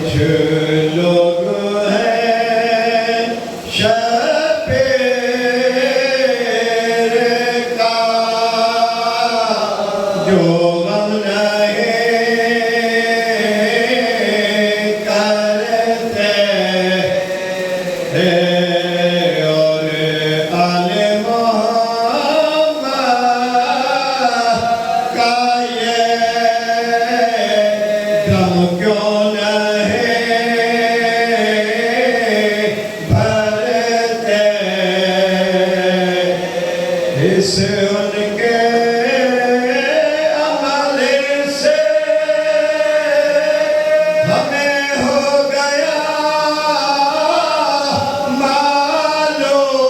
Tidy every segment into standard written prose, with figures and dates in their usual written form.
کچھ لوگ ہیں شبیر کا جو غم نہیں کرتے اور آل محمد کا یہ غم کیوں اس ان کے عمل سے ہمیں ہو گیا معلوم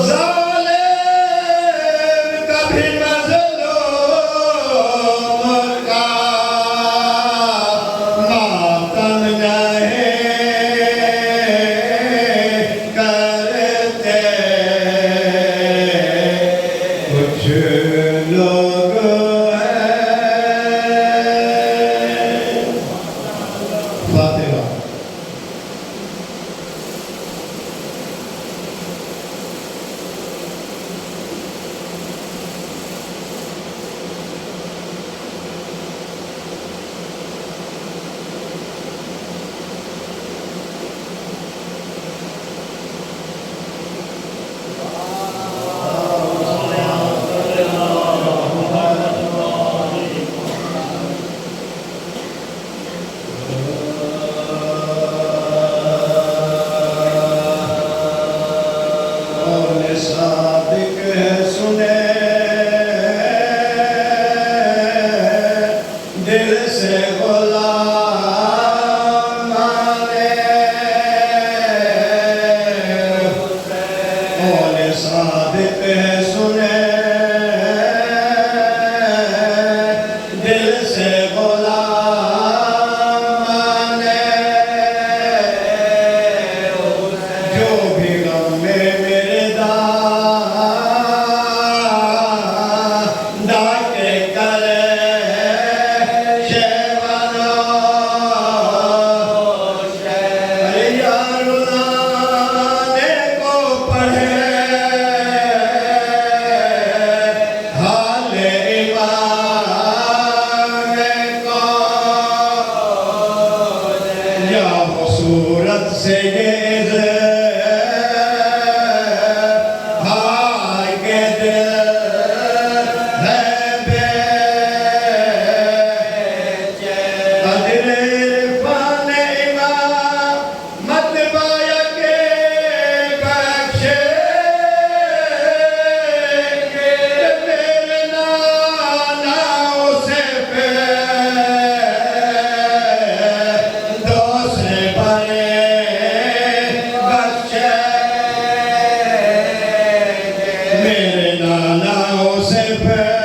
ظالم کبھی مظلوم کا ماتم نہیں کرتے کچھ لوگ ہیں فاتحہ صادق ہے سنے دل سے غلام مانے قول صادق ہے سنے دل سے غلام مانے جو بھی غم میں صورت سے یہ ہائے کے دل ہے بے قدر عرفان امام مطبع کے بخشے میرے نانا اسے پہ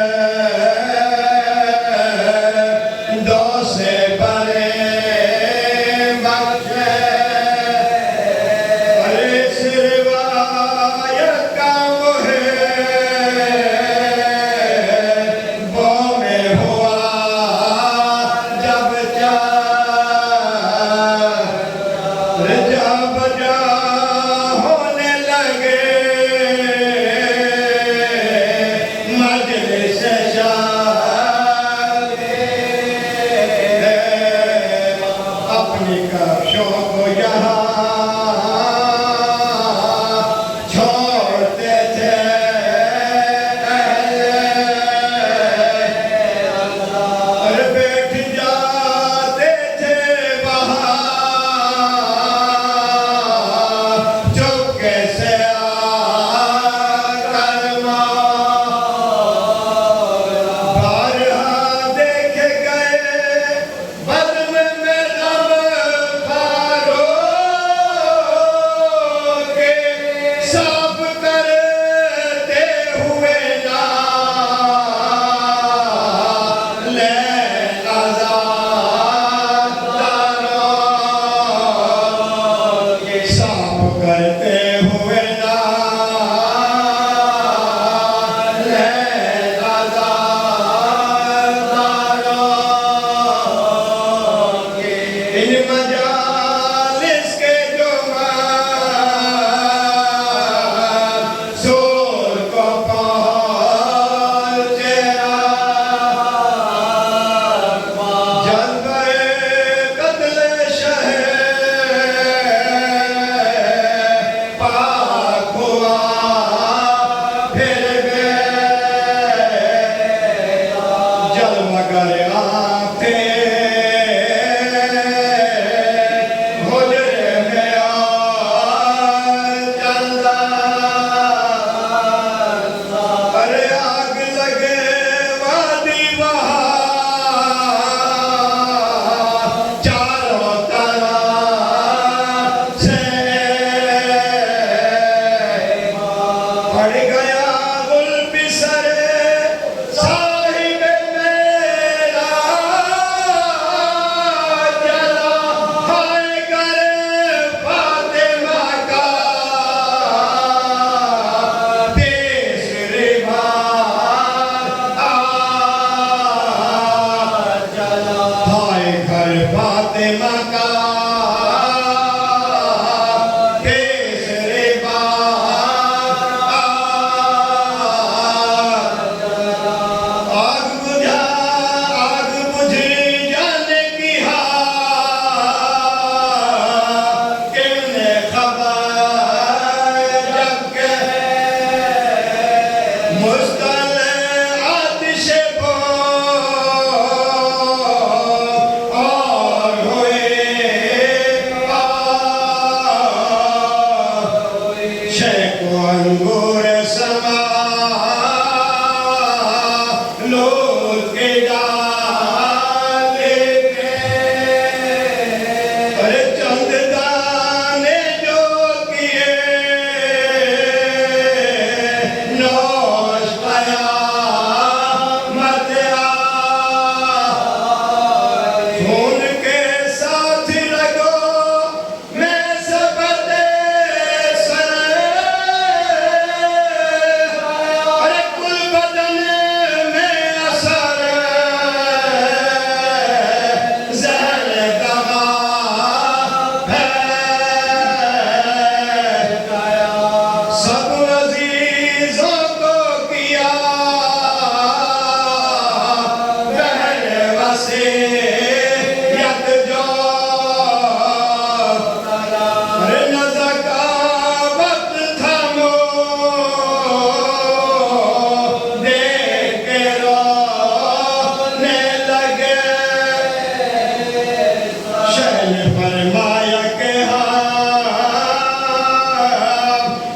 فرمایا کہ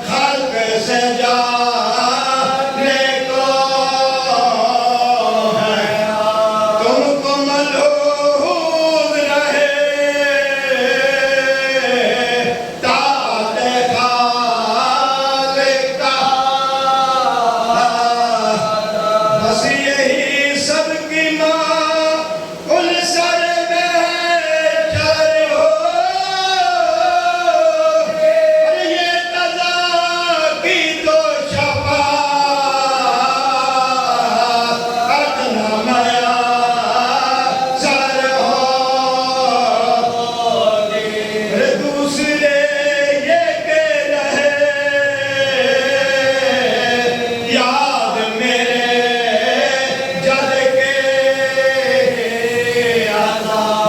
خلق سے جانے کو ہے تم کو ملحوظ رہے تاج خالق کا بس یہی سب کی ماں ان سر میں چر ہو اور یہ قضا کی تو شفاعت نہ میسر ہوگی دوسرے یہ کہ رہے یاد میرے جد کے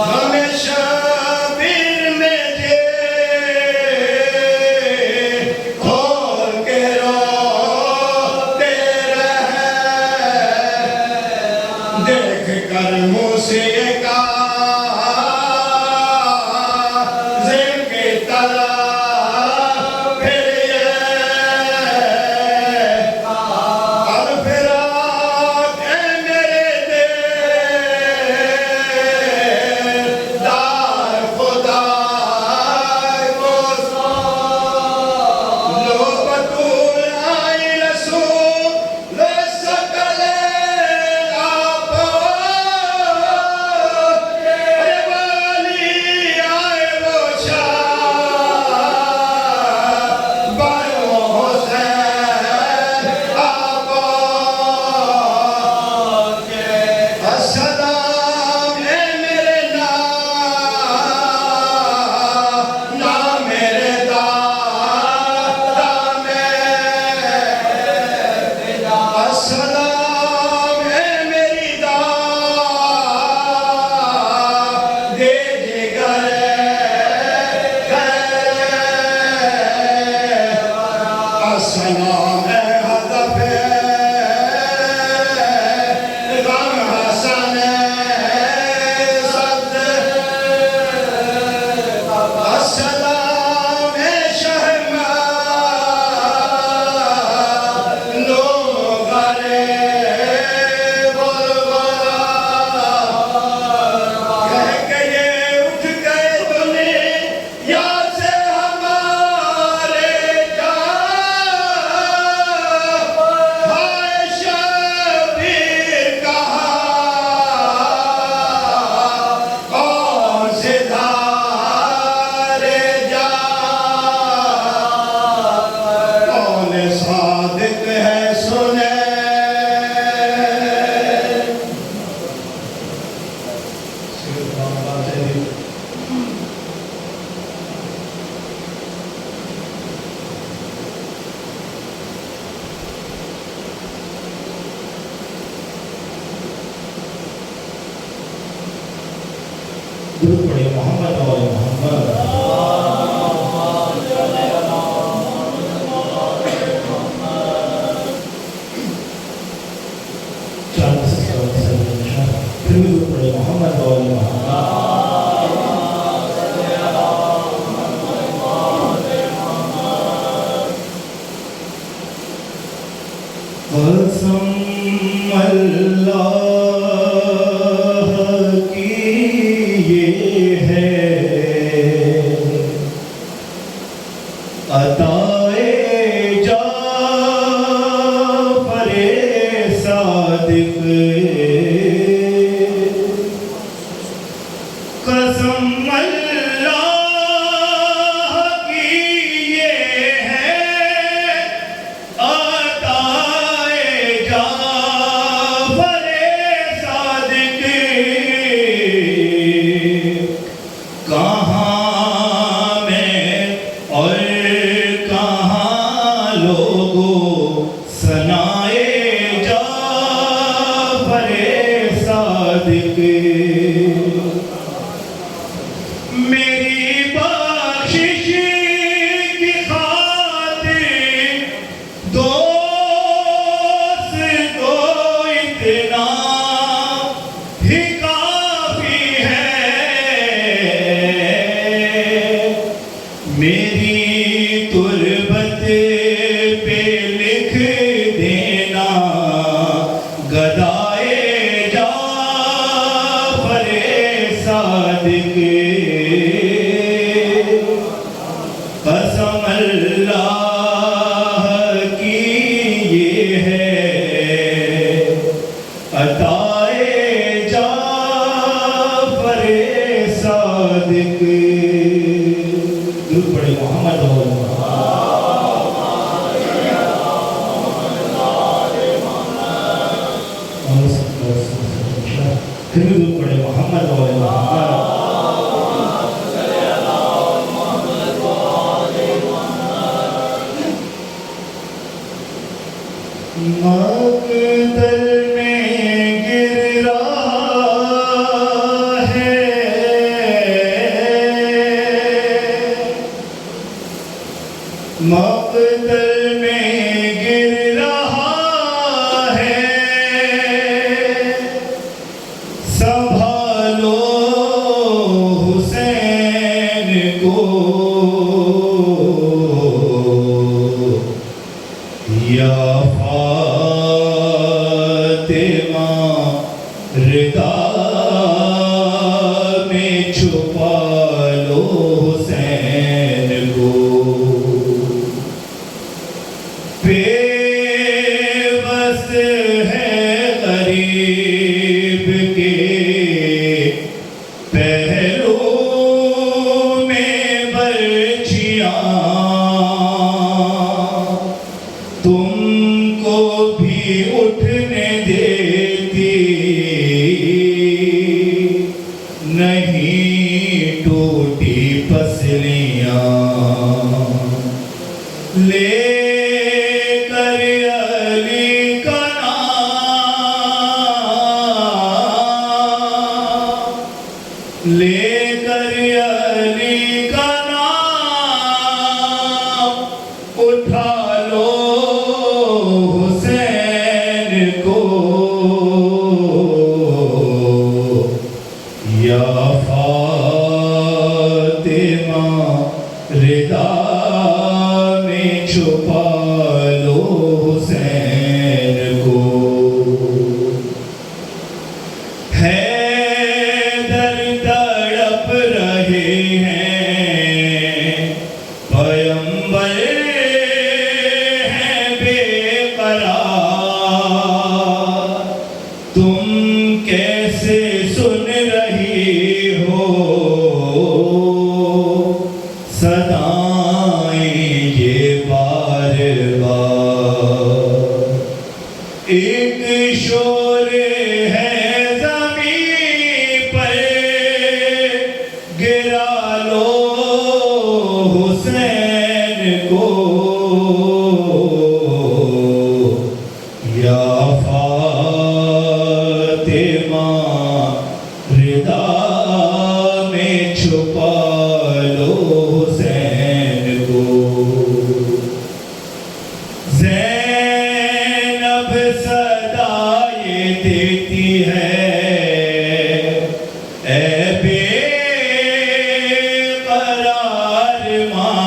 ہمیشہ پیر میں جے کھول کے روتے رہے دیکھ کر موسیقی ذکر کی طرح پھر یہ الفراق اے میرے دار خدا کو لو بطول آئی رسول لو سکل آپ اے والی آئے وہ شاہ بارو حسین آپ السلام اے میرے نام میرے دادا میں السلام اے میری دے جگر السلام اے ہدف غم حسن صد السلام اے شہماں نوغر بلبلا کہہ کہ یہ اٹھ گئے دنیا سے ہمارے جان ہائے شبیر کہا کون سے دھارے جان کون صادق ہے سنے درود پڑھیں محمد اور محمد چاند سے پھر بھی درود پڑھیں محمد اور محمد قسم اللہ کی یہ ہے غربت پہ لکھ دینا گدائے جعفر صادق قسم اللہ کی یہ ہے عطائے جعفر صادق درود پڑھیں محمد پھر بھی درود پڑھیں محمد مقتل میں گر رہا ہے مقتل میں گر رہا ہے سنبھالو حسین کو یا فاطمہ ردا میں چھپا لو حسین کو بے بس ہے غریب کے پہلو میں برچیاں تم کو بھی اٹھنے دیتی نہیں ٹوٹی پسلیاں لے کر علی کا نام لے کر علی کا نام اٹھا لو حسین کو یا فاطمہ ردا میں چھپا لو حسین کو حیدر تڑپ رہے ہیں پیمبر ہیں بے قرار تم کیسے سن رہی ہو صدائیں یہ بار بار ایک شور ہے زمین پر گرا لو حسین کو یا فاطمہ ردا میں چھپا لو حسین کو زینب صدائیں دیتی ہے اے بے قرار ماں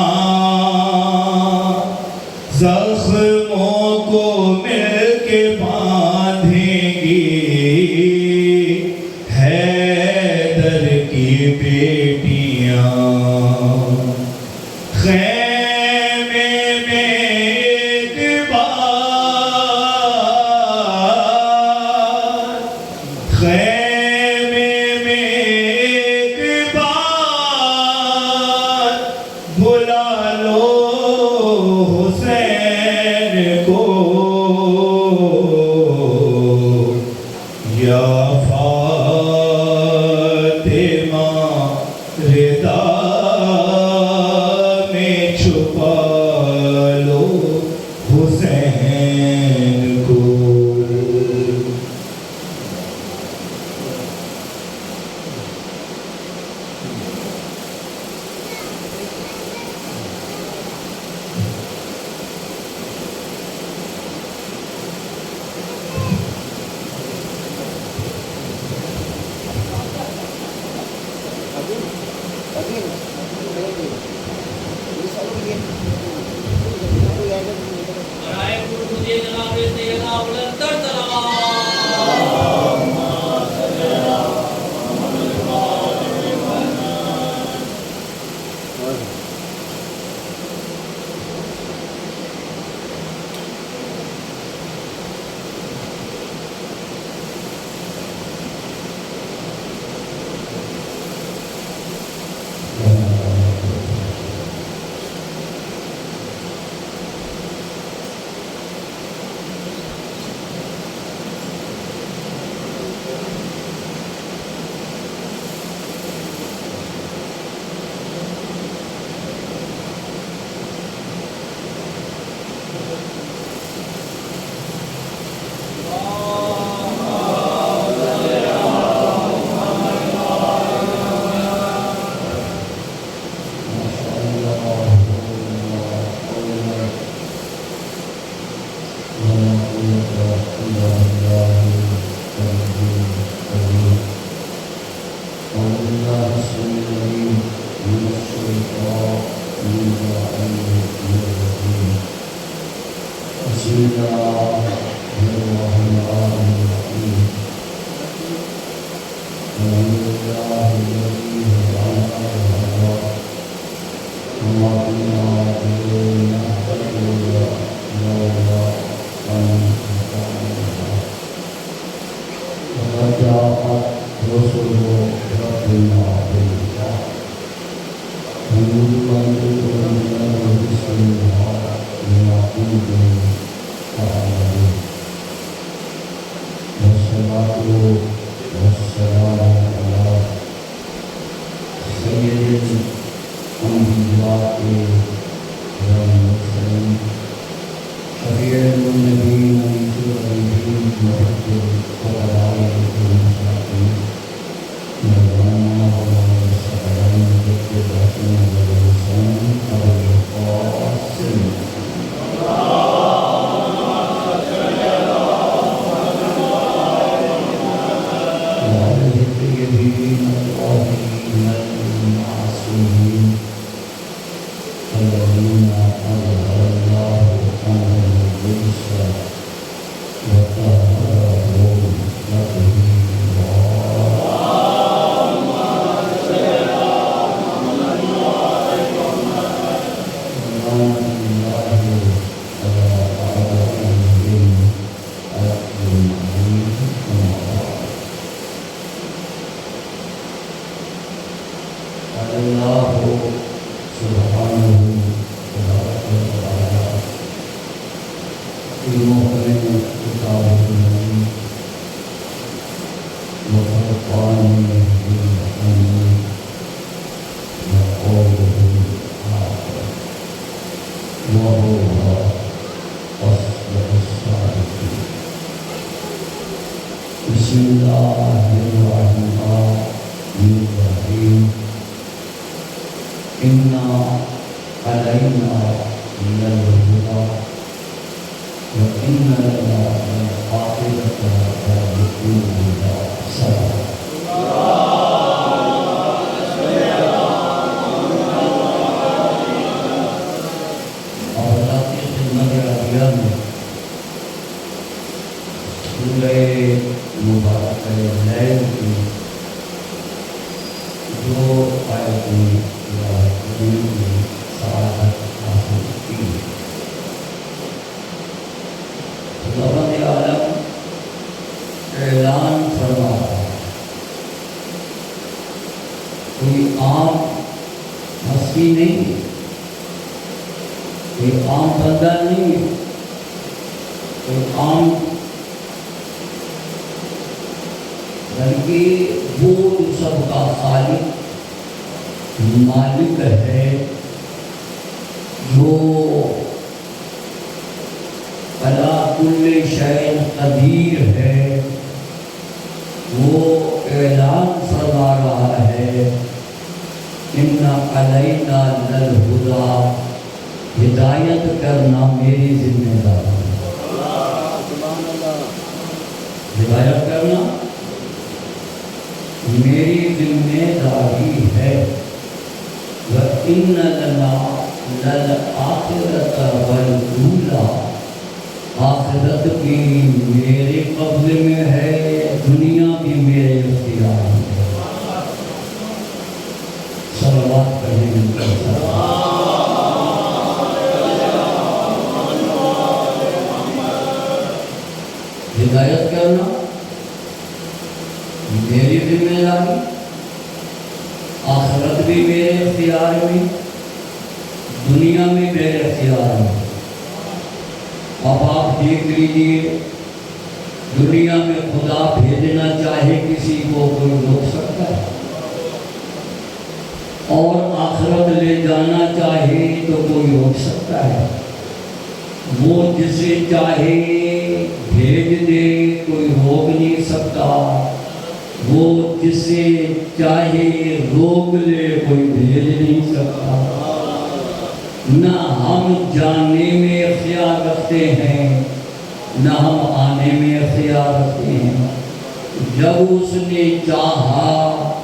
زخموں کو مل کے باندھیں گی حیدر کی بیٹیاں خیمے میں ایک بار خیمے میں ایک بار بلا لو حسین کو یا فاطمہ ردا میں چھپا لو حسین کو صلوات پڑھیں کرنا میری ذمہ داری، آخرت بھی میرے اختیار میں، دنیا میں میرے اختیار میں۔ اب آپ دیکھ لیجیے، دنیا میں خدا بھیجنا چاہے کسی کو کوئی روک سکتا ہے، اور آخرت لے جانا چاہے تو کوئی روک سکتا ہے۔ وہ جسے چاہے بھیج دے کوئی روک نہیں سکتا، وہ جسے چاہے روک لے کوئی بھیج نہیں سکتا۔ نہ ہم جانے میں اختیار رکھتے ہیں، نہ ہم آنے میں اختیار رکھتے ہیں۔ جب اس نے چاہا،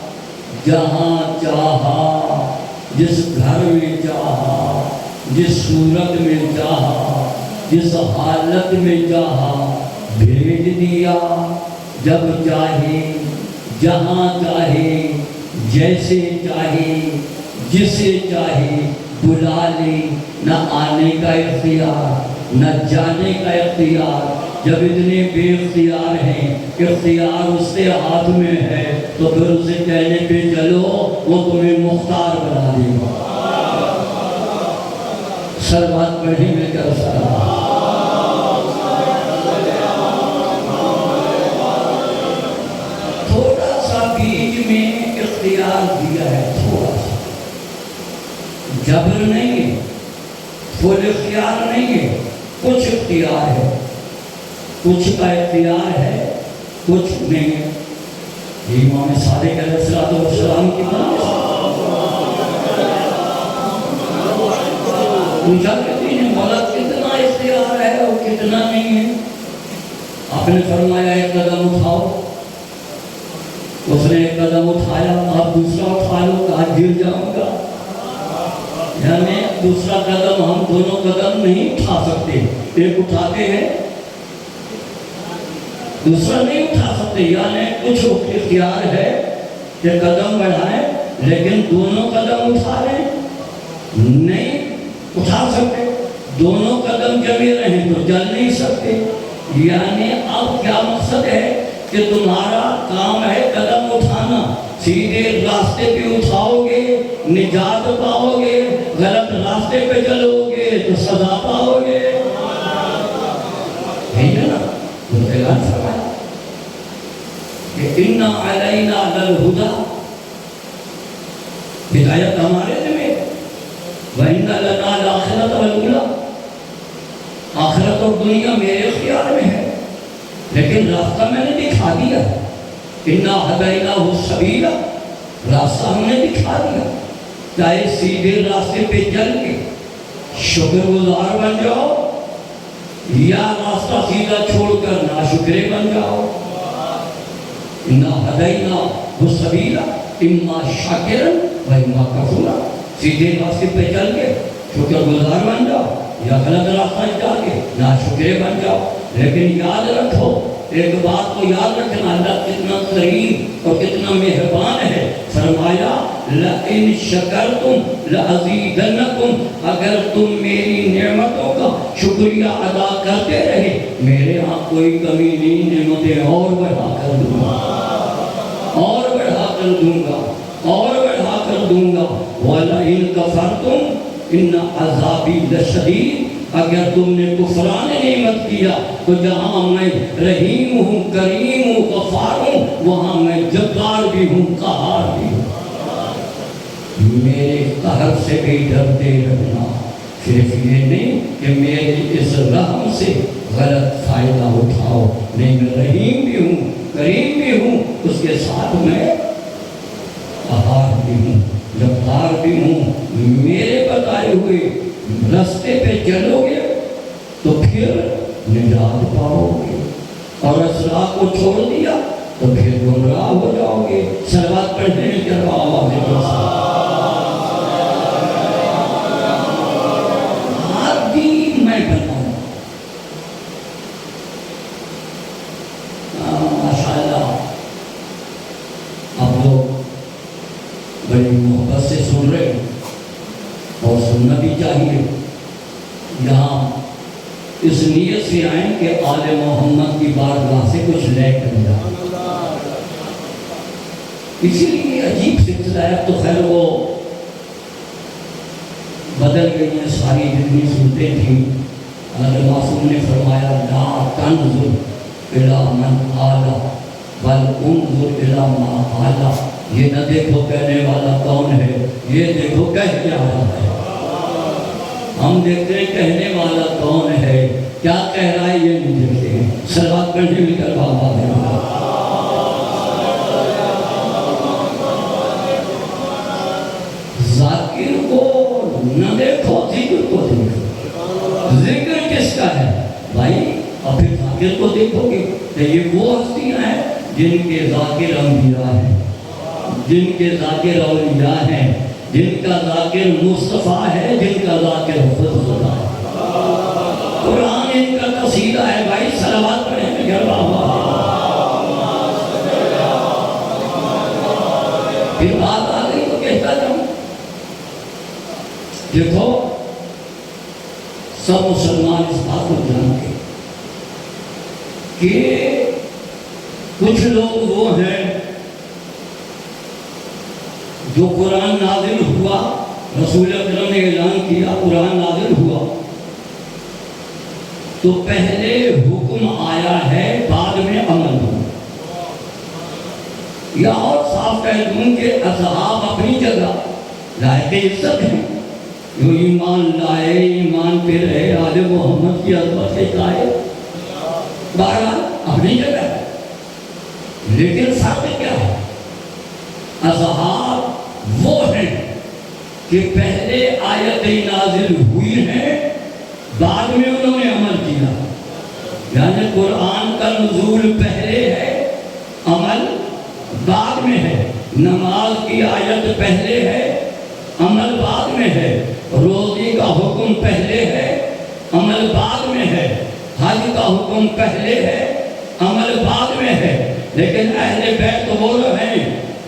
جہاں چاہا، جس گھر میں چاہا، جس صورت میں چاہا، جس حالت میں چاہا بھیج دیا۔ جب چاہے، جہاں چاہے، جیسے چاہے، جسے چاہے بلا لے۔ نہ آنے کا اختیار، نہ جانے کا اختیار۔ جب اتنے بے اختیار ہیں، اختیار اس کے ہاتھ میں ہے، تو پھر اسے کہنے پہ چلو، وہ تمہیں مختار بنا دے گا۔ صلوات پڑھیں میں کر سکتا۔ تھوڑا سا بیچ میں اختیار دیا ہے، تھوڑا سا، جبر نہیں ہے، فل اختیار نہیں ہے، کچھ اختیار ہے، کچھ کا اختیار ہے، کچھ نہیں ہے۔ امام صادق علیہ السلام کی بات پوچھا کرتی ہیں، مولا کتنا اختیار ہے اور کتنا نہیں ہے؟ آپ نے فرمایا ایک قدم اٹھاؤ، اس نے ایک قدم اٹھایا، آپ دوسرا اٹھا لو، کہا گر جاؤں گا۔ یعنی دوسرا قدم ہم دونوں قدم نہیں اٹھا سکتے، ایک اٹھاتے ہیں دوسرا نہیں اٹھا سکتے۔ یعنی کچھ اختیار ہے کہ قدم بڑھائیں، لیکن دونوں قدم اٹھا لیں نہیں اٹھا سکتے۔ دونوں قدم جمے رہیں تو چل نہیں سکتے۔ یعنی اب کیا مقصد ہے کہ تمہارا کام ہے قدم اٹھانا، سیدھے راستے پہ اٹھاؤ گے نجات پاؤ گے، غلط راستے پہ چلو گے تو سزا پاؤ گے۔ ہے نا؟ تو اعلان فرمایا کہ اِنَّ عَلَيْنَا لَلْهُدَى، ہدایت ہمارے ذمہ، وَإِنَّ لَنَا الْآخِرَةَ وَالْأُولَىٰ، آخرت اور دنیا میرے اختیار میں ہے، لیکن راستہ میں نے دکھا دیا۔ اِنَّا هَدَيْنَاهُ السَّبِيلَ، راستہ ہم نے دکھا دیا۔ چاہے سیدھے راستے پہ چل کے شکر گزار بن جاؤ، یا راستہ سیدھا چھوڑ کر ناشکرے بن جاؤ۔ اِنَّا هَدَيْنَاهُ السَّبِيلَ إِمَّا شَاكِرًا وَإِمَّا كَفُورًا، سیدھے راستے پہ چل کے شکر گزار بن جاؤ، یا غلط راستہ جا کے ناشکرے بن جاؤ۔ لیکن یاد رکھو، ایک بات کو یاد رکھنا، اللہ کتنا کریم اور کتنا مہربان ہے۔ فرمایا لَإِن شَكَرْتُمْ لَأَزِيدَنَّكُمْ، اگر تم میری نعمتوں کا شکریہ ادا کرتے رہے، میرے ہاں کوئی کمی نہیں، نعمتیں اور بڑھا کر دوں گا، اور بڑھا کر دوں گا، اور بڑھا کر دوں گا۔ وَلَئِن كَفَرْتُمْ إِنَّ عَذَابِي لَشَدِيدٌ، اگر تم نے کفران نعمت کیا تو جہاں میں رحیم ہوں، کریم ہوں، غفار ہوں، وہاں میں جبار بھی ہوں، قہار بھی ہوں۔ میرے قہر سے بھی ڈرتے رہنا، صرف یہ نہیں کہ میری اس رحم سے غلط فائدہ اٹھاؤ، نہیں میں رحیم بھی ہوں، کریم بھی ہوں، اس کے ساتھ میں قہار بھی ہوں، جبار بھی ہوں۔ میرے بتائے ہوئے رستے پہ چلو گے تو پھر نجات پاؤ گے، اور اس راہ کو چھوڑ دیا تو پھر گمراہ ہو جاؤ گے۔ صلوات پڑھنے کے آواز میں بتاؤں، ماشاء اللہ آپ لوگ بڑی محبت سے سن رہے ہیں، اور سننا بھی چاہیے۔ یہاں اس نیت سے آئیں کہ آل محمد کی بارگاہ سے کچھ لے کر جائیں۔ اسی لیے عجیب سلسلہ ہے، تو خیر وہ بدل گئی ہیں ساری جتنی صورتیں تھیں۔ حضرت معصوم نے فرمایا لا تنظر الی من آل بل انظر الی ما آل، یہ نہ دیکھو کہنے والا کون ہے، یہ دیکھو کہہ کیا رہا ہے۔ ہم دیکھتے ہیں کہنے والا کون ہے، کیا کہہ رہا ہے یہ نہیں دیکھتے ہیں۔ صلوات پڑھنے مل کر بابا ہے ذاکر کو نہ دیکھو، ذکر کو دیکھو۔ ذکر کس کا ہے بھائی؟ اور پھر ذاکر کو دیکھو گے کہ یہ وہ ہستیاں ہیں جن کے ذاکر انبیاء ہیں، جن کے ذاکر اولیاء ہیں، جن کا ذاکر مصطفیٰ ہے، جن کا ذاکر خود خدا ہے۔ قرآن ان کا قصیدہ ہے بھائی، صلوات پڑھیں گے بابا۔ پھر بات آ گئی تو کہتا جاؤں، دیکھو سب مسلمان اس بات کو جانتے کہ کچھ لوگ وہ ہیں جو قرآن نازل ہوا، رسول اکرم نے اعلان کیا قرآن نازل ہوا تو پہلے حکم آیا ہے بعد میں عمل ہوا، یا اور صاف کہہ دوں کہ اصحاب اپنی جگہ لائق عزت ہیں، جو ایمان لائے، ایمان پہ رہے، آل محمد کی عظمت کے قائل، بہرحال اپنی جگہ ہے۔ لیکن فرق کیا ہے؟ اصحاب وہ ہیں کہ پہلے آیتیں نازل ہوئی ہیں، بعد میں انہوں نے عمل کیا، یعنی قرآن کا نزول پہلے ہے، عمل بعد میں ہے۔ نماز کی آیت پہلے ہے، عمل بعد میں ہے۔ روزی کا حکم پہلے ہے، عمل بعد میں ہے۔ حج کا حکم پہلے ہے، عمل بعد میں ہے۔ لیکن اہل بیت وہ ہیں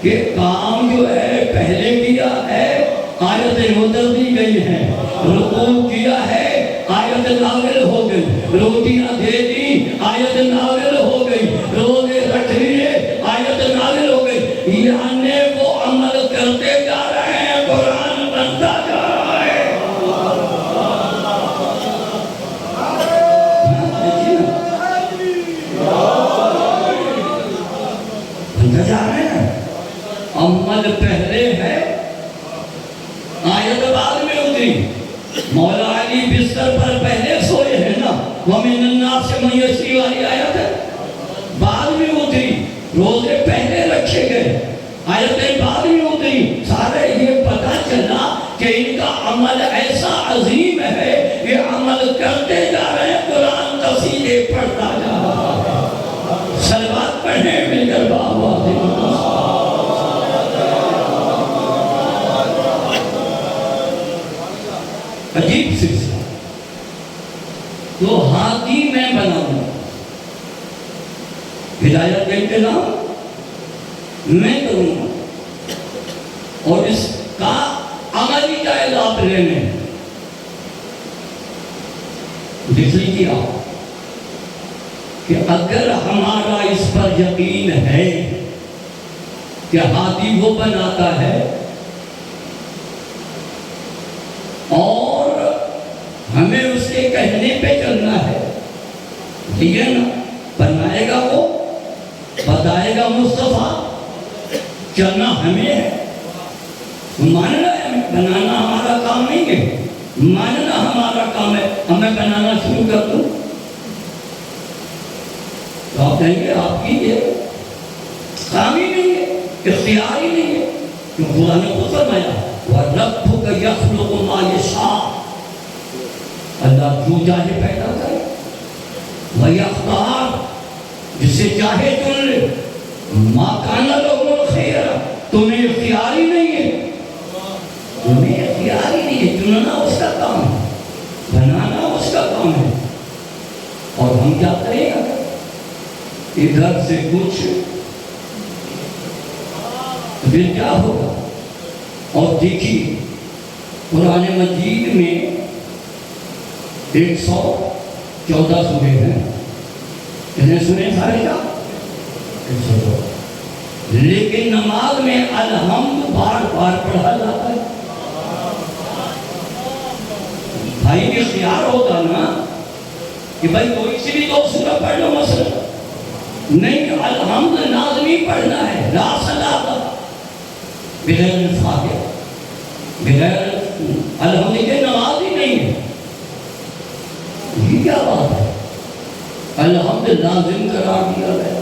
کہ کام جو ہے پہلے کیا ہے، آیتیں اتر دی گئی ہیں، رکوع کیا ہے، آیت نازل ہو گئی، روٹیاں دے دی، آیت نازل ہو گئی، روزے رکھ لیے، آیت نازل ہو گئی، یعنی وہ عمل کرتے جا رہے ہیں، قرآن بنتا جا رہا ہے۔ بنتا جا رہے ہیں، عمل پہلے ہے، آیت بعد میں اتری۔ مولا علی بستر پر پہلے سوئے ہیں نا، وَمِنَ النَّاسِ مَن يَشْرِي والی آیت ہے، بعد میں اتری۔ روزے پہلے رکھے گئے، آیتیں بعد میں اتری۔ سارے یہ پتہ چلا کہ ان کا عمل ایسا عظیم ہے، یہ عمل کرتے جا رہے ہیں، قرآن قصیدے پڑھتا جا رہا ہے۔ صلوات پڑھیں مل کر بابا عجیب سلسلہ۔ تو ہادی میں بناؤں، ہدایت کا انتظام میں کروں گا، اور اس کا عملی جائزہ آپ لینے دیکھ لیجیے آپ کہ اگر ہمارا اس پر یقین ہے کہ ہادی وہ بناتا ہے اور ہمیں اس کے کہنے پہ چلنا ہے، ٹھیک ہے نا، بنائے گا وہ، بتائے گا مصطفیٰ، چلنا ہمیں ہے، ماننا ہے ہمیں، بنانا ہمارا کام نہیں ہے، ماننا ہمارا کام ہے۔ ہمیں بنانا شروع کر دوں تو آپ کہیں گے آپ کی یہ کام ہی نہیں ہے، اختیار ہی نہیں ہے، کیوں خدا نے خود فرمایا وَرَبُّكَ يَخْلُقُ مَا يَشَاءُ، اللہ جو چاہے پیدا کرے، وَيَخْتَارُ، جسے چاہے چن لے، مَا كَانَ لَهُمُ الْخِيَرَةُ، تمہیں اختیار ہی نہیں ہے، تمہیں اختیار ہی نہیں ہے، چننا اس کا کام ہے، بنانا اس کا کام ہے، اور ہم کیا کریں گا؟ ادھر سے کچھ پھر کیا ہوگا؟ اور دیکھیے قرآن مجید میں 100 14 سورے ہیں، انہیں سنے سارے کیا؟ لیکن نماز میں الحمد بار بار پڑھا جاتا ہے۔ بھائی بھی اختیار ہوتا نا کہ بھائی کوئی سی بھی 2 سورہ پڑھ لو مثلا، نہیں، الحمد لازمی پڑھنا ہے، لا صلاۃ بغیر الفاتحہ، بغیر الحمد کے نماز ہی نہیں ہے۔ یہ کیا بات ہے؟ الحمد لازم قرار دیا گیا۔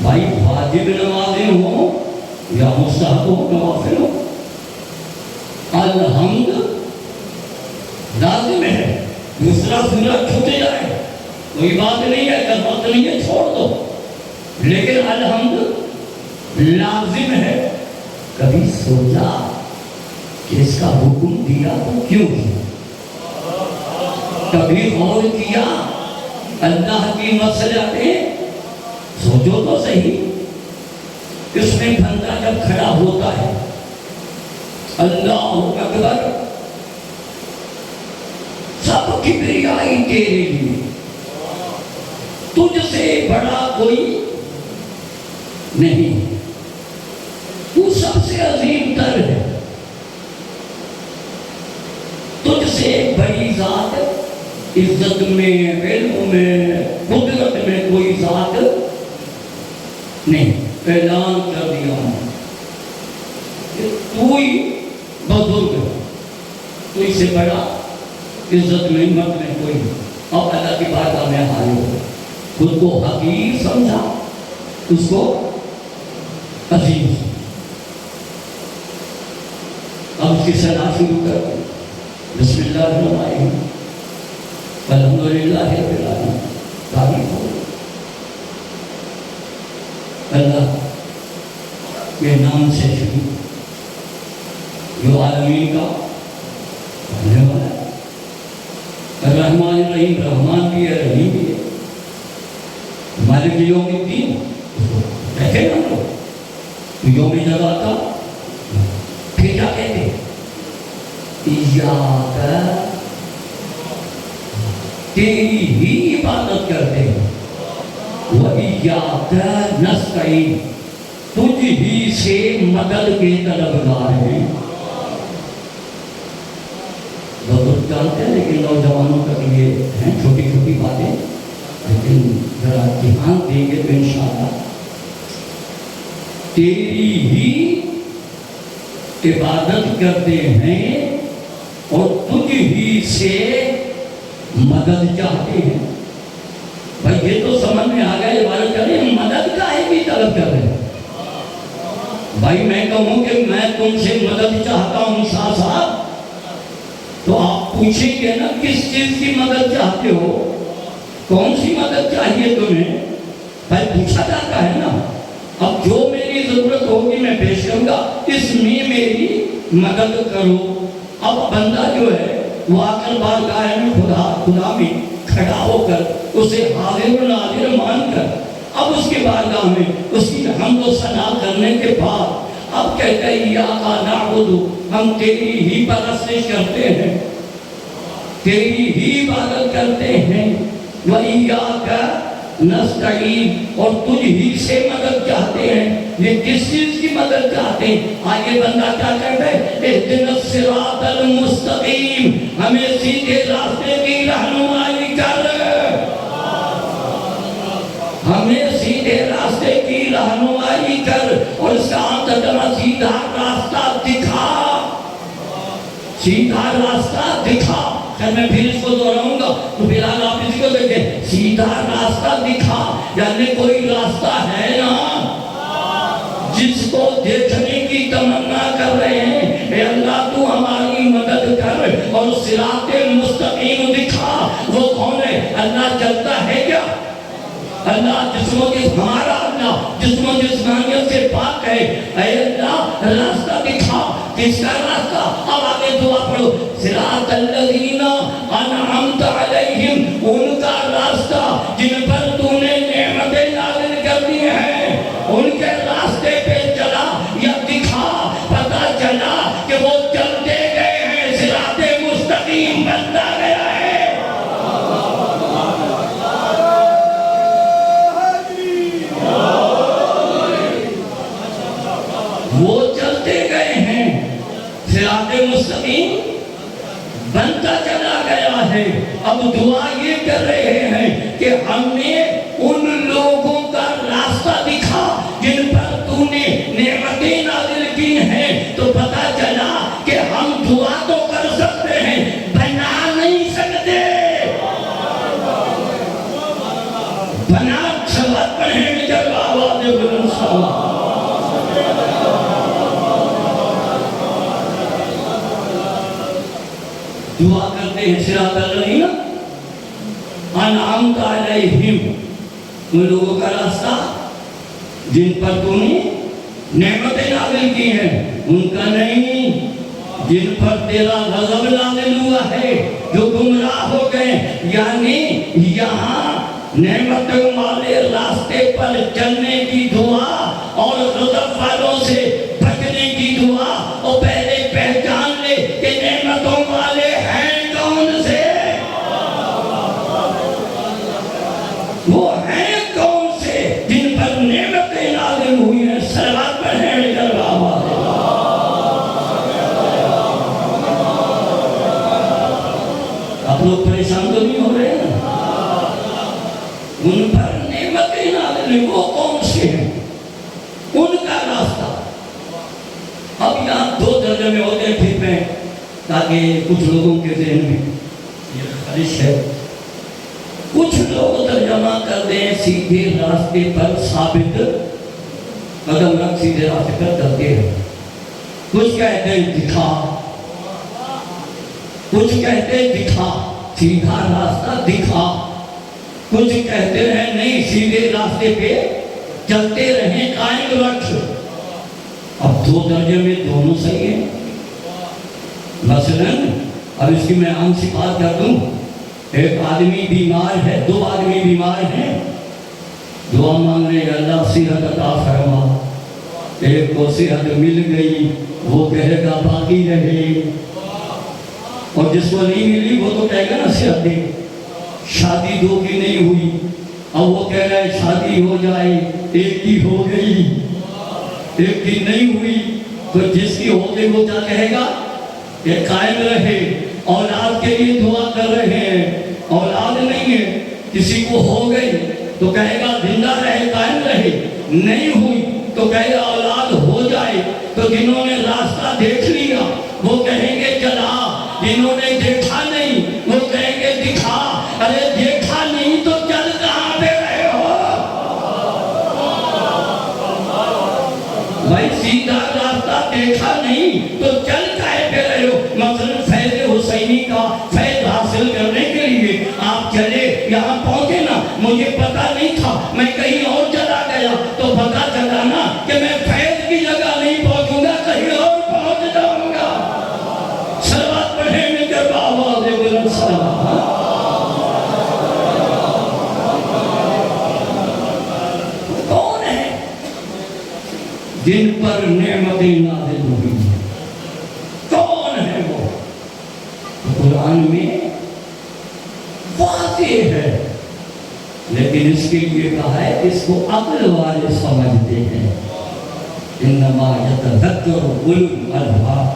بھائی واجب نمازیں ہوں یا مستحب ہو، نوافل ہو، الحمد لازم ہے۔ دوسرا سورہ چھوٹ جائے کوئی بات نہیں ہے، اگر وقت نہیں ہے چھوڑ دو، لیکن الحمد لازم ہے۔ کبھی سوچا کہ اس کا حکم دیا تو کیوں کیا؟ کبھی غور کیا اللہ کی مصلحتیں؟ سوچو تو صحیح، اس میں بندہ جب کھڑا ہوتا ہے اللہ اکبر، سب کبریائی تیرے لیے، تجھ سے بڑا کوئی نہیں، تو سب سے عظیم تر ہے، تجھ سے بڑی ذات عزت میں، علم میں، قدرت میں کوئی ذات نہیں۔ اعلان کر دیا کہ تو ہی بزرگ ہے، تو اس سے بڑا عزت میں، مت میں کوئی نہیں۔ اب اللہ کی بارگاہ میں حاضر ہو، خود کو حقیر سمجھا، اس کو عظیم سمجھا۔ اب اس کی صلاح شروع کر دیں۔ بسم اللہ الرحمن الرحیم، الحمدللہ رب العالمین، تعریف ہو اللہ کے نام سے شروع، جو عالمین کا رہنے والا ہے، الرحمن الرحیم، رحمان بھی ہے، رحیم بھی ہے، مالک یوم الدین، دیکھیں نا لوگ یوم جزا کا، پھر کیا کہتے ہیں؟ ایاک، تیری ہی عبادت کرتے ہیں، وَإِيَّاكَ نَسْتَعِينُ، تجھ ہی سے مدد کے طلبگار ہیں۔ بہت جانتے ہیں لیکن نوجوانوں کا یہ ہیں چھوٹی چھوٹی باتیں، لیکن ذرا دھیان دیں گے تو انشاءاللہ تیری ہی عبادت کرتے ہیں اور تجھ ہی سے مدد چاہتے ہیں۔ بھائی یہ تو سمجھ میں آ گیا، عبادت کر رہے ہیں، مدد کا ہے بھی طلب کر رہے ہیں۔ بھائی میں کہوں کہ میں تم سے مدد چاہتا ہوں شاہ صاحب، تو آپ پوچھیں گے نا کس چیز کی مدد چاہتے ہو، کون سی مدد چاہیے تمہیں؟ بھائی پوچھا جاتا ہے نا۔ اب جو میری ضرورت ہوگی میں پیش کروں گا، اس میں میری مدد کرو۔ اب بندہ جو ہے وہ آ کر بارگاہ میں خدا میں کھڑا ہو کر اسے حاضر و ناظر مان کر، اب اس کے بارگاہ میں اس کی حمد و ثنا کرنے کے بعد اب کہتا ہے ایاک نعبد، ہم تیری ہی پرستش کرتے ہیں، تیری ہی عبادت کرتے ہیں، وَإِيَّاكَ نَسْتَعِينُ، اور تجھ ہی سے مدد چاہتے ہیں۔ یہ کس چیز کی مدد چاہتے ہیں؟ آگے بندہ کیا کہتا ہے؟ اهْدِنَا الصِّرَاطَ الْمُسْتَقِيمَ، ہمیں سیدھے راستے کی رہنمائی کر، ہمیں سیدھے راستے کی رہنمائی کر، اور اس کا ترجمہ سیدھا راستہ دکھا، سیدھا راستہ دکھا۔ خیر میں پھر اس کو دہراؤں گا تو پھر آپ اس کو دیکھیں، سیدھا راستہ دکھا، یعنی کوئی راستہ ہے نا جس کو دیکھنے کی تمنا کر رہے ہیں، اے اللہ تو ہماری مدد کر اور صراط مستقیم دکھا۔ وہ کون ہے؟ اللہ چلتا ہے کیا؟ اللہ جسم و جسم، ہمارا اللہ جسم و جسمانیت سے پاک ہے، اے اللہ راستہ دکھا۔ کس کا راستہ؟ اب آگے دعا پڑھو، صراط الذین انعمت علیہم، ان کا راستہ جن پر تو نے نعمتیں نازل کر دی ہیں، ان کے راستے پہ چلا یا دکھا، پتہ چلا کہ وہ چلتے گئے ہیں، صراط مستقیم بنتا گیا ہے۔ بنتا چلا گیا ہے. اب دعا یہ کر رہے ہیں کہ ہم نے ان لوگوں کا راستہ دکھا جن پر تو نے نعمتیں نازل کی ہیں. تو پتا چلا کہ ہم دعا تو کر سکتے ہیں، بنا نہیں سکتے. بنا سبت پڑھیں گے جب آواز بلند سوا. دعا کرتے ہیں صراط الذین انعمت علیہم، ان لوگوں کا راستہ جن پر تو نے نعمتیں نازل کی ہیں، ان کا نہیں. جن پر تیرا غضب نازل ہوا ہے، جو گمراہ ہو گئے. یعنی یہاں نعمتوں والے راستے پر چلنے کی دعا اور غضب والوں سے بچنے کی دعا. اور پہلے پہچان لے کہ نعمتوں والے ہیں کون سے، وہ ہیں کون سے جن پر نعمتیں نازل ہوئی ہیں. صلوات پڑھیں جب آواز. آپ لوگ پریشان تو نہیں ہو رہے ہیں؟ ان پر نعمتیں نازل ہوئی، وہ کون سے ہیں، ان کا راستہ. اب یہاں دو ترجمے ہوتے ہیں پھر میں، تاکہ کچھ لوگوں کے ذہن میں یہ خواہش ہے. کچھ لوگ ترجمہ کرتے ہیں سیدھے راستے پر ثابت قدم رکھ، سیدھے راستے پر چلتے ہیں. کچھ کہتے ہیں دکھا، کچھ کہتے ہیں دکھا سیدھا راستہ دکھا. کچھ کہتے ہیں نہیں سیدھے راستے پہ چلتے رہیں، قائم رکھ. اب دو ترجمے دونوں صحیح ہیں. مثلا اب اس کی میں عام سی بات کر دوں. ایک آدمی بیمار ہے، دو آدمی بیمار ہیں، دعا مانگ رہے ہیں اللہ صحت عطا فرما. ایک کو صحت مل گئی، وہ کہے گا باقی رہے، اور جس کو نہیں ملی وہ تو کہے گا نا صحت دے. شادی دو کی نہیں ہوئی، اب وہ کہہ رہا ہے شادی ہو جائے، ایک کی ہو گئی، ایک کی نہیں ہوئی. تو جس کی ہو گئی وہ کیا کہے گا کہ قائم رہے. اولاد کے لیے دعا کر رہے ہیں، اولاد نہیں ہے، کسی کو ہو گئی تو کہے گا زندہ رہے، قائم رہے. نہیں ہوئی تو کہے گا اولاد ہو جائے. تو جنہوں نے راستہ دیکھ لیا وہ کہیں گے چلا، جنہوں نے دیکھا نہیں وہ کہیں گے دکھا. ارے دیکھا نہیں تو چل کہاں پہ رہے ہو بھائی؟ سیدھا راستہ دیکھا نہیں تو چل کہے پہ رہے ہو. مثلا فیض حسینی کا فیض حاصل کرنے کے لیے آپ چلے، یہاں پہنچے نا، مجھے پتا نہیں تھا، میں کہیں اور چلا گیا تو پتا چلا نا کہ میں فیض کی جگہ نہیں پہنچوں گا، کہیں اور پہنچ جاؤں گا. صلوات پڑھیں گے جب آواز بلند صلوات. کون ہے جن پر نعمتیں نازل ہوئی ہیں؟ کون ہے وہ؟ قرآن میں واضح ہے، لیکن اس کے لیے کہا ہے اس کو عقل والے سمجھتے ہیں. انما یتذکر اولو الالباب،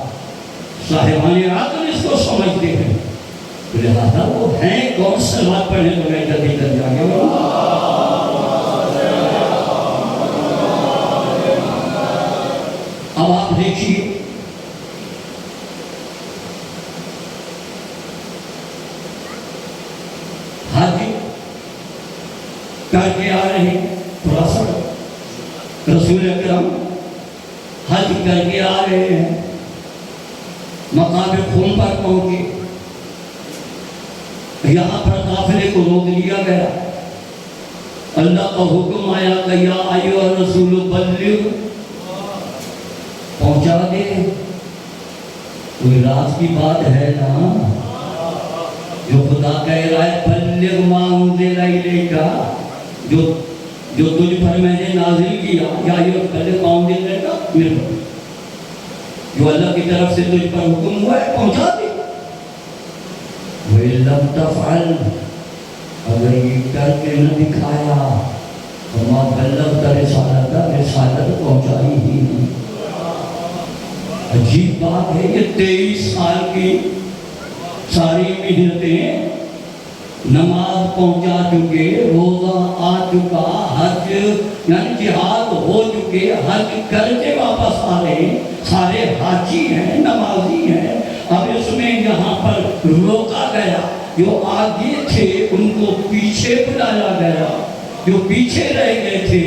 صاحبان عقل اس کو سمجھتے ہیں. لہذا وہ ہیں کون؟ صلوات پڑھنے تو میں جلدی کر جائیں گے. اب آپ دیکھیے حج کر کے آ رہے ہیں، تھوڑا سا رسول اکرم حج کر کے آ رہے ہیں، مقام خون پر پہنچے. یہاں پر قافلے کو روک لیا گیا. اللہ کا حکم آیا کہ یا ایھا الرسول بلغ، پہنچا دے. کوئی راز کی بات ہے نا، جو خدا کہہ رہا ہے بلغ ما انزل الیک، جو تجھ پر میں نے نازل کیا، یا یہ بلغ ما انزل الیک، جو اللہ کی طرف سے تجھ پر حکم ہوا ہے پہنچا دے. وَإِن لَمْ تَفْعَلْ، اگر یہ کر کے نہ دکھایا فَمَا بَلَّغْتَ رِسَالَتَهُ، رسالت پہنچائی ہی نہیں. عجیب بات ہے، یہ 23 سال کی ساری محنتیں نماز پہنچا چکے، روزہ آ چکا، حج یعنی جہاد ہو چکے، حج کر کے واپس آ رہے ہیں، سارے حاجی ہیں، نمازی ہیں۔ اب اس میں یہاں پر روکا گیا، جو آگے تھے ان کو پیچھے بلایا گیا، جو پیچھے رہ گئے تھے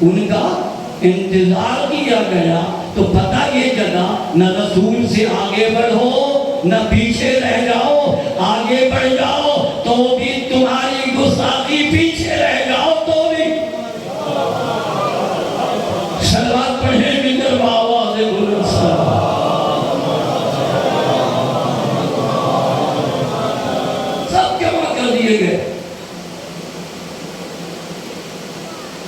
ان کا انتظار کیا گیا۔ تو پتہ یہ جگہ نہ رسول سے آگے بڑھو نہ پیچھے رہ جاؤ، آگے بڑھ جاؤ تو بھی تمہاری گستاخی، پیچھے رہ جاؤ تو بھی۔ صلوات پڑھیں مگر آواز بلند سے۔ سب جمع کر دیے گئے۔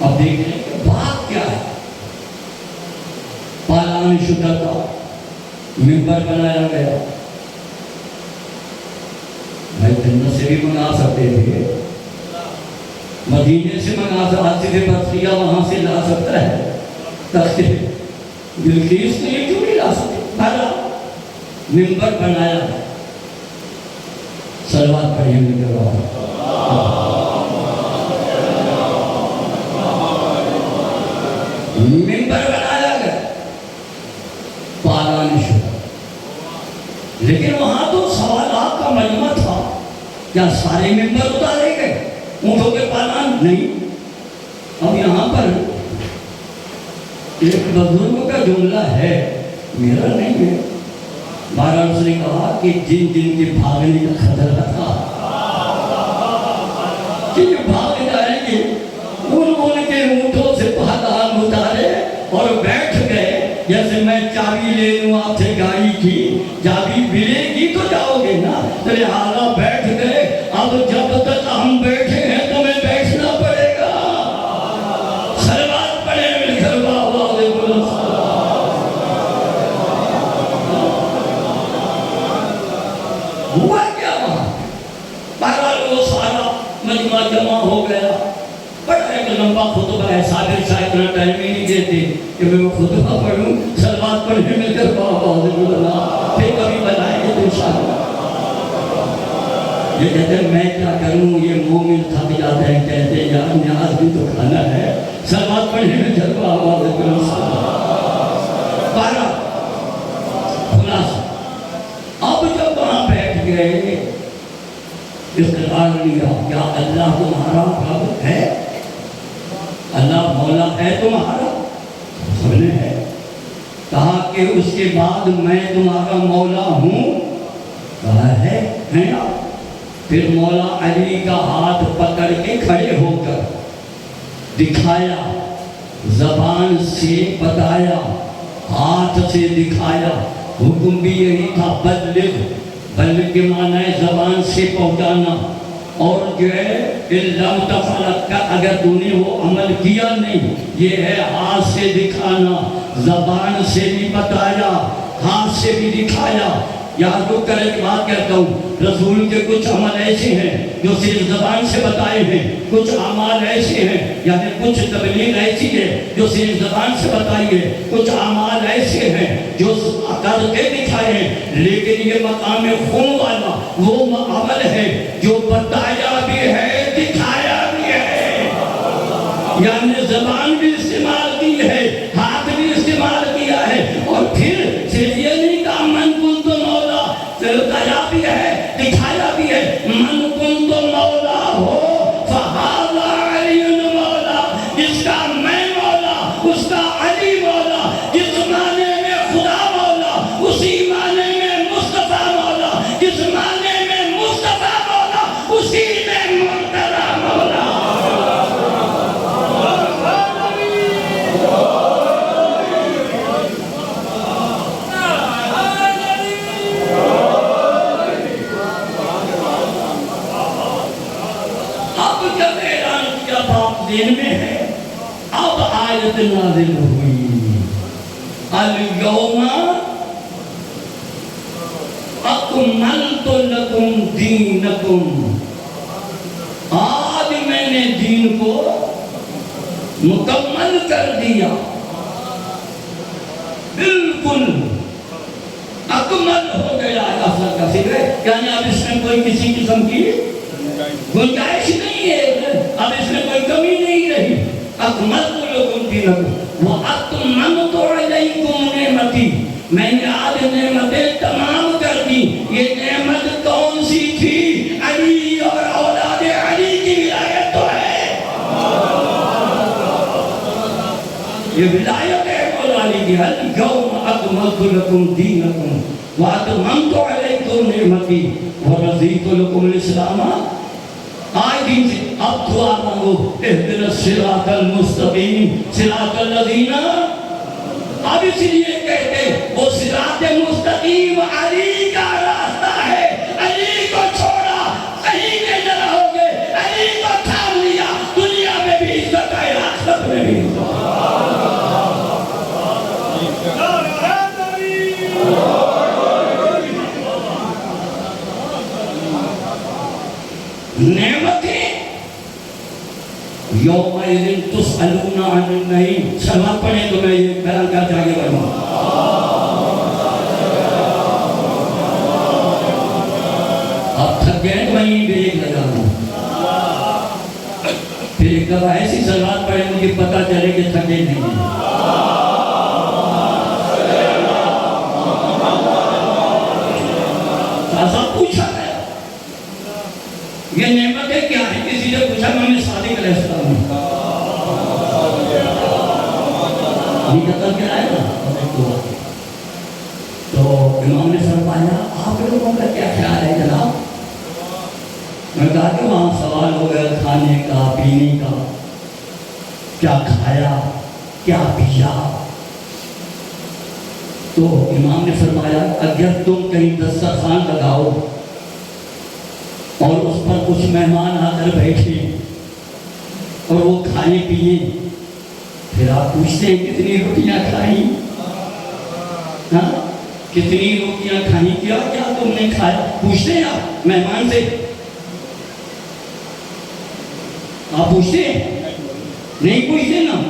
اب دیکھ لیں کہ بات کیا ہے۔ پالان شدہ کا منبر بنایا گیا، بھائی جنت سے بھی منگا سکتے تھے، مدینے سے منگا سکتے تھے، بطریہ وہاں سے لا سکتا ہے تخت بلقیس سے یہ کیوں نہیں لا سکتے؟ بھلا منبر بنایا ہے۔ صلوات پڑھیں گے منبر بنایا گیا پالان شدہ، لیکن وہاں تو سوالات کا مجمع تھا۔ کیا سارے ممبر اتارے گئے؟ اونٹوں کے پالان نہیں۔ اب یہاں پر ایک بزرگ کا جملہ ہے، میرا نہیں ہے، مہاراج نے کہا کہ جن جن کے بھاگنے کا خطرہ تھا کہ یہ بھاگ جائیں گے، ان کے اونٹوں سے پالان اتارے اور بیٹھ گئے۔ جیسے میں چابی لے لوں آپ سے گاڑی کی، چابی ملے گی تو جاؤ گے نا، تو لہٰذا بیٹھ گئے۔ اب جب تک ہم بیٹھے ہیں تمہیں بیٹھنا پڑے گا۔ صلوات پڑھیں مل کر آواز بلند سے۔ ہوا کیا وہاں؟ بہرحال وہ سارا مجمع جمع ہو گیا۔ بڑا ایک لمبا خطبہ ہے، صابر شاید اتنا ٹائم ہی نہیں دیتے کہ میں وہ خطبہ پڑھوں۔ صلوات پڑھنے میں کر آواز بلند، پھر کبھی بتائیں گے تو انشاءاللہ۔ یہ کہتے ہیں میں کیا کروں، یہ مومن تھک جاتے ہیں، کہتے ہیں یار نیاز بھی تو کھانا ہے۔ صلوات پڑھنے میں کر آواز بلند۔ بارہ خلاصہ اب جب وہاں بیٹھ گئے، اقرار لیا، کیا اللہ تمہارا رب ہے؟ اللہ مولا ہے تمہارا؟ سب نے ہے۔ کہا کہ اس کے بعد میں تمہارا مولا ہوں؟ کہا ہے آپ۔ پھر مولا علی کا ہاتھ پکڑ کے کھڑے ہو کر دکھایا، زبان سے بتایا، ہاتھ سے دکھایا۔ حکم بھی یہی تھا، بلغ، بلغ کے معنی ہے زبان سے پہنچانا، اور جو ہے لم تفعل کا اگر تو نے وہ عمل کیا نہیں، یہ ہے ہاتھ سے دکھانا، زبان سے بھی بتایا، ہاتھ سے بھی دکھایا۔ یہاں تو کر ایک بات کہتا ہوں، رسول کے کچھ عمل ایسے ہیں جو صرف زبان سے بتائے ہیں، کچھ اعمال ایسے ہیں یعنی کچھ تبلیغ ایسی ہے جو صرف زبان سے بتائی ہے، کچھ اعمال ایسے ہیں جو کر کے دکھائے ہیں۔ لیکن یہ مقام خون والا وہ عمل ہے جو بتایا بھی ہے، دکھایا بھی ہے، یعنی زبان بھی استعمال کی ہے، ہاتھ بھی استعمال کیا ہے، اور پھر صرف یہ نہیں کہا من کنت مولا، بتایا بھی ہے، دکھایا بھی ہے۔ من کنت مولا ہو فہذا علی مولا، جس کا میں مولا اس کا علی مولا، جس معنی میں خدا مولا اسی معنی میں مصطفیٰ مولا، جس معنی میں مصطفیٰ مولا اسی میں مرتضی مولا۔ اب جب اعلان کیا بات دین میں ہے، اب آیت نازل ہوئی، الیوم اکملت لکم دینکم، آج میں نے دین کو مکمل کر دیا، بالکل اکمل ہو گیا۔ اصل کا گئے، یعنی اب اس میں کوئی کسی قسم کی گنجائش نہیں ہے، اب اس میں کوئی کمی نہیں رہی۔ اکملت لکم دینکم واتممت علیکم نعمتی، میں نے آج نعمتیں تمام کر دی۔ یہ نعمت کون سی تھی؟ علی اور اولاد علی کی ولایت تو ہے، یہ ولایت ہے مولا علی کی۔ اليوم اکملت لکم دینکم واتممت علیکم نعمتی ورضیت لکم الاسلام۔ آج دن سے اب دعا مانگو، اہدنا الصراط المستقیم صراط الذین، اب اس لیے کہتے وہ صراط مستقیم علی کا راستہ ہے۔ علی کو چھوڑا علی کے جرا ہو گئے، علی کو تھام لیا، دنیا میں بھی عزت ہے، آخرت میں بھی عزت ہے۔ نعمتیں یومئذ تسألون عن النعیم، سلام پڑھیں تو میں یہ بیان کرتے آگے بڑھوں۔ اب تھک گئے تو وہیں بریک لگا ہوں، پھر ایک دفعہ ایسی سلوات پڑھیں مجھے پتا چلے کہ تھکے نہیں ہیں۔ ساسا پوچھا ہے یہ نعمتیں کیا ہیں؟ کسی نے پوچھا میں صادق علیہ السلام نہیں قتل کیا ہے نا، تو امام نے فرمایا آپ لوگوں کا کیا خیال ہے جناب؟ میں کہا کہ وہاں سوال ہو گیا کھانے کا پینے کا، کیا کھایا کیا پیا، تو امام نے فرمایا اگر تم کہیں دسترخوان لگاؤ اور اس پر کچھ مہمان آ کر بیٹھے اور وہ کھانے پیے، پھر آپ پوچھتے ہیں کتنی روٹیاں کھائیں، ہاں کتنی روٹیاں کھائیں، کیا کیا تم نے کھایا، پوچھتے ہیں آپ مہمان سے؟ آپ پوچھتے ہیں؟ نہیں پوچھتے نا۔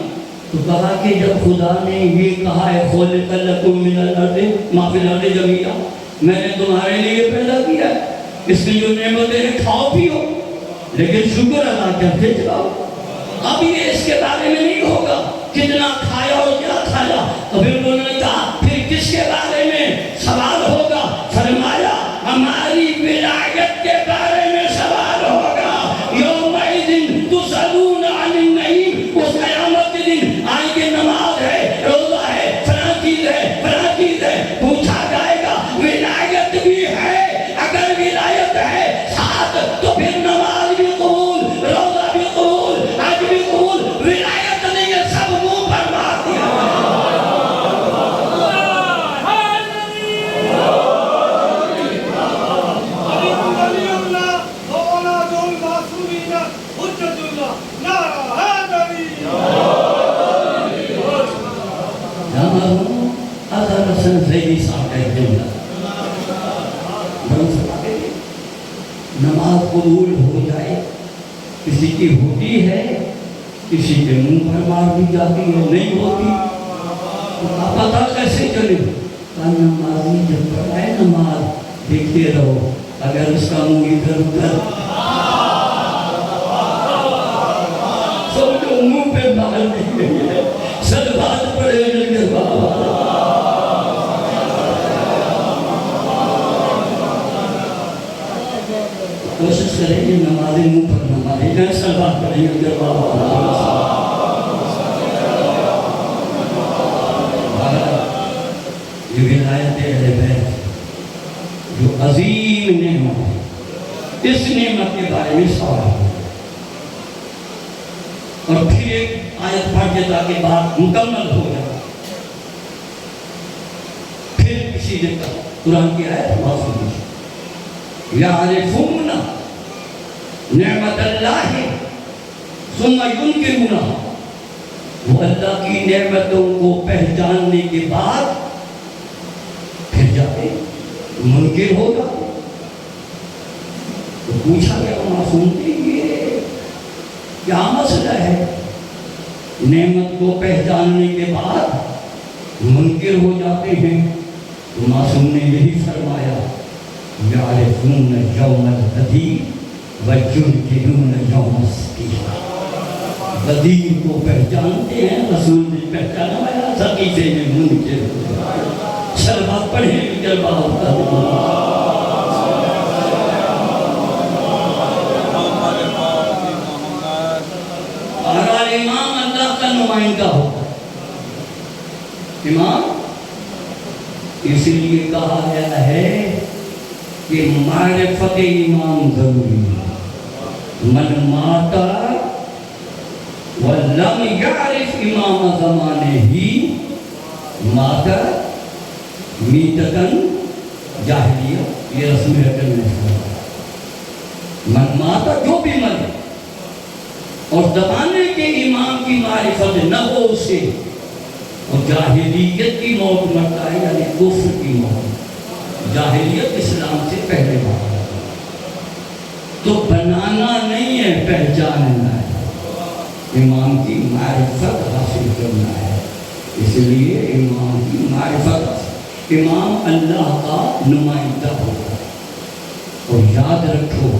تو کہا کہ جب خدا نے یہ کہا ہے خلق لکم من الارض ما فی الارض جمیعا، میں نے تمہارے لیے پیدا کیا ہے، اس کی جو نعمتیں ہیں کھاؤ پیو لیکن شکر ادا کرتے جاؤ۔ اب یہ اس کے بارے میں نہیں ہوگا کتنا کھایا اور کیا کھایا، تو پھر انہوں نے کہا پھر کس کے بارے میں سوال ہوگا؟ فرمایا ہماری ولایت کے بارے میں سوال ہوگا۔ یومئذ تسألون عن النعیم، اس قیامت کے دن آئیں گے، نماز ہے روزہ ہے فلاں چیز ہے فلاں چیز ہے، پوچھا جائے گا ولایت بھی ہے، اگر ولایت ہے ساتھ تو پھر نماز بھی قبول، روزہ بھی قبول، حج بھی قبول، ولایت نہیں ہے سب منہ پر مار دیا۔ نماز قبول ہو جائے، کسی کی ہوتی ہے کسی کے منہ پر مار دی جاتی ہے، نہیں ہوتی تو پتہ کیسے چلے؟ نمازی جب پڑھائے نماز دیکھتے رہو، اگر اس کا منہ ادھر ادھر سب کو منہ پہ مار دی گئی ہے، سب بات پڑے مل کے بابا کوشش کریں کہ نمازیں منہ پر نہ ماریں، ایسا بات کریں گے جب یہ ولایت اہل بیت جو عظیم نعمت ہے، اس نعمت کے بارے میں سوال ہے۔ اور پھر ایک آیت پڑھ کے تاکہ بات مکمل ہو جائے، پھر کسی نے کہا قرآن کی آیت معصوم ہے، یعرفون نعمت اللہ ثم ینکرونہا، وہ اللہ کی نعمتوں کو پہچاننے کے بعد پھر جاتے منکر ہوگا۔ تو پوچھا گیا معصوم کہ یہ کیا مسئلہ ہے؟ نعمت کو پہچاننے کے بعد منکر ہو جاتے ہیں۔ تو معصوم نے یہی فرمایا یعرفون یوم الغدیر وینکرون یوم السقیہ. غدیر کو پہچانتے ہیں، رسول نے پہچانا ہے، سقیفے میں منکر شربات پڑھیں جلوہ ہوتا ہے. امام اللہ کا نمائندہ ہوتا ہے. امام اس لیے کہا گیا ہے کہ معرفت امام ضروری ہے. من ماتا ولم یعرف امام زمانے ہی ماتا میتتن جاہلیہ. یہ رسم رکن میں من ماتا جو بھی مرے اور زمانے کے امام کی معرفت نہ ہو اسے، اور جاہلیت کی موت مرتا ہے، یعنی کفر کی موت. جاہلیت اسلام سے پہلے بات ہے. تو بنانا نہیں ہے، پہچاننا ہے، امام کی معرفت حاصل کرنا ہے. اس لیے امام کی معرفت حاصل. امام اللہ کا نمائندہ ہوگا. اور یاد رکھو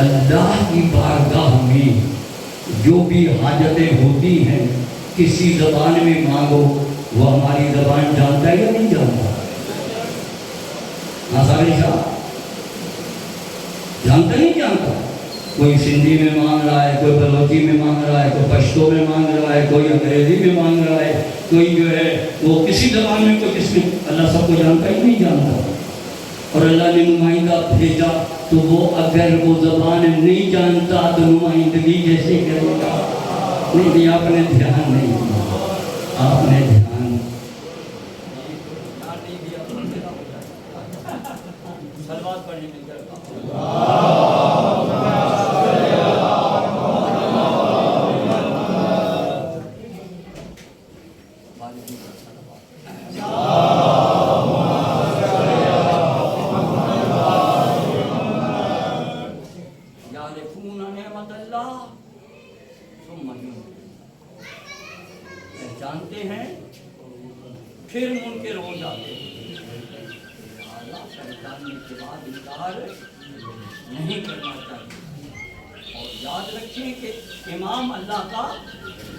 اللہ کی بارگاہ میں جو بھی حاجتیں ہوتی ہیں کسی زبان میں مانگو، وہ ہماری زبان جانتا ہے یا نہیں جانتا؟ آسانی شاہ جانتا نہیں جانتا؟ کوئی سندھی میں مانگ رہا ہے، کوئی بلوچی میں مانگ رہا ہے، کوئی پشتو میں مانگ رہا ہے، کوئی انگریزی میں مانگ رہا ہے، کوئی جو ہے وہ کسی زبان میں، کوئی کس میں. اللہ سب کو جانتا ہی نہیں جانتا. اور اللہ نے نمائندہ بھیجا تو وہ اگر وہ زبان نہیں جانتا تو نمائندگی کیسے کرے گا؟ نہیں، آپ نے دھیان نہیں دیا، آپ نے دھیان سلوات پڑھنے میں جانتے ہیں پھر منکر ہو جاتے ہیں. پہچاننے کے بعد انکار نہیں کرنا چاہیے. اور یاد رکھیں کہ امام اللہ کا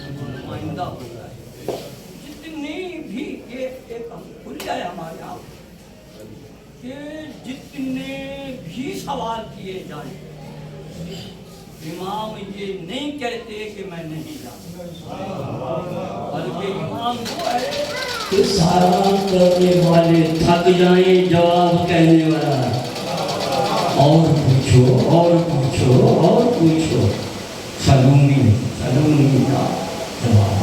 نمائندہ ہوتا ہے. جتنی بھی ایک کھل جائے ہمارے یہاں کہ جتنے بھی سوال کیے جائیں امام یہ نہیں کہتے کہ میں نہیں جانتا، بلکہ امام وہ ہے کہ سلام کرنے والے تھک جائیں جواب کہنے والا. اور پوچھو اور پوچھو اور پوچھو، سلونی کا جواب.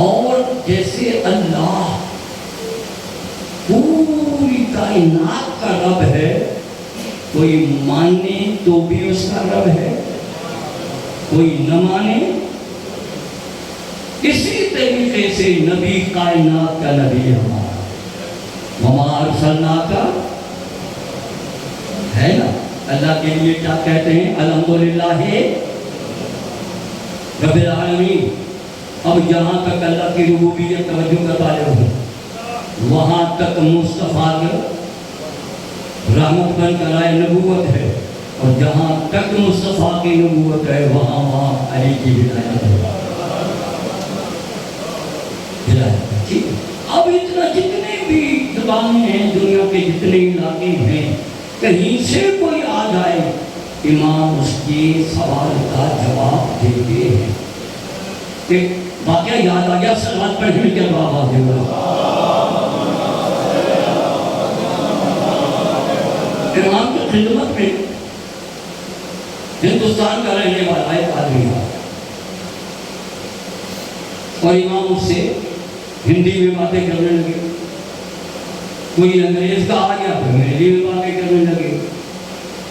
اور جیسے اللہ پوری کائنات کا رب ہے، کوئی مانے تو بھی اس کا رب ہے، کوئی نہ مانے. اسی طریقے سے نبی کائنات کا نبی ہمارا. وما ارسلناک ہے نا. اللہ کے لیے کیا کہتے ہیں؟ الحمدللہ رب العالمین. اب جہاں تک اللہ کی ربوبیت توجہ کا تعلق ہے، وہاں تک مصطفیٰ کا رحمت بن کر آئے نبوت ہے. اور جہاں تک مصطفیٰ کی نبوت ہے وہاں علی کی ہدایت ہے. اب اتنا جتنے بھی زبانیں ہیں، دنیا کے جتنے علاقے ہیں، کہیں سے کوئی آ جائے امام اس کے سوال کا جواب دیتے ہیں. ایک واقعہ یاد آ گیا، سلوات پڑھنے میں کیا جواب آ گیا. امام کی خدمت میں ہندوستان کا رہنے والا ایک آدمی ہے، اور امام اس سے ہندی میں باتیں کرنے لگے. کوئی انگریز کا آ گیا تو انگریزی میں باتیں کرنے لگے.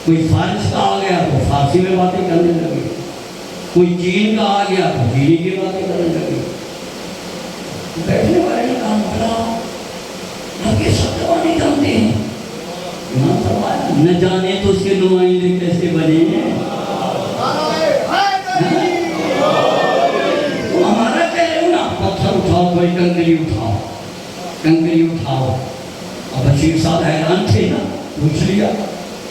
کوئی فارس کا آ گیا تو فارسی میں باتیں کرنے لگے. کوئی چین کا آ گیا تو چینی کی باتیں کرنے لگے. بیٹھنے والے نے کہا بڑا آپ یہ سب زبانیں جانتے ہیں. امام فرمایا نہ جانے تو اس کے نمائندے کیسے بنے ہیں. تو ہمارا کہہ رہے ہو نا، پتھر اٹھاؤ، کوئی کنکری اٹھاؤ، کنکری اٹھاؤ. اور بشیر صاحب حیران تھے نا، پوچھ لیا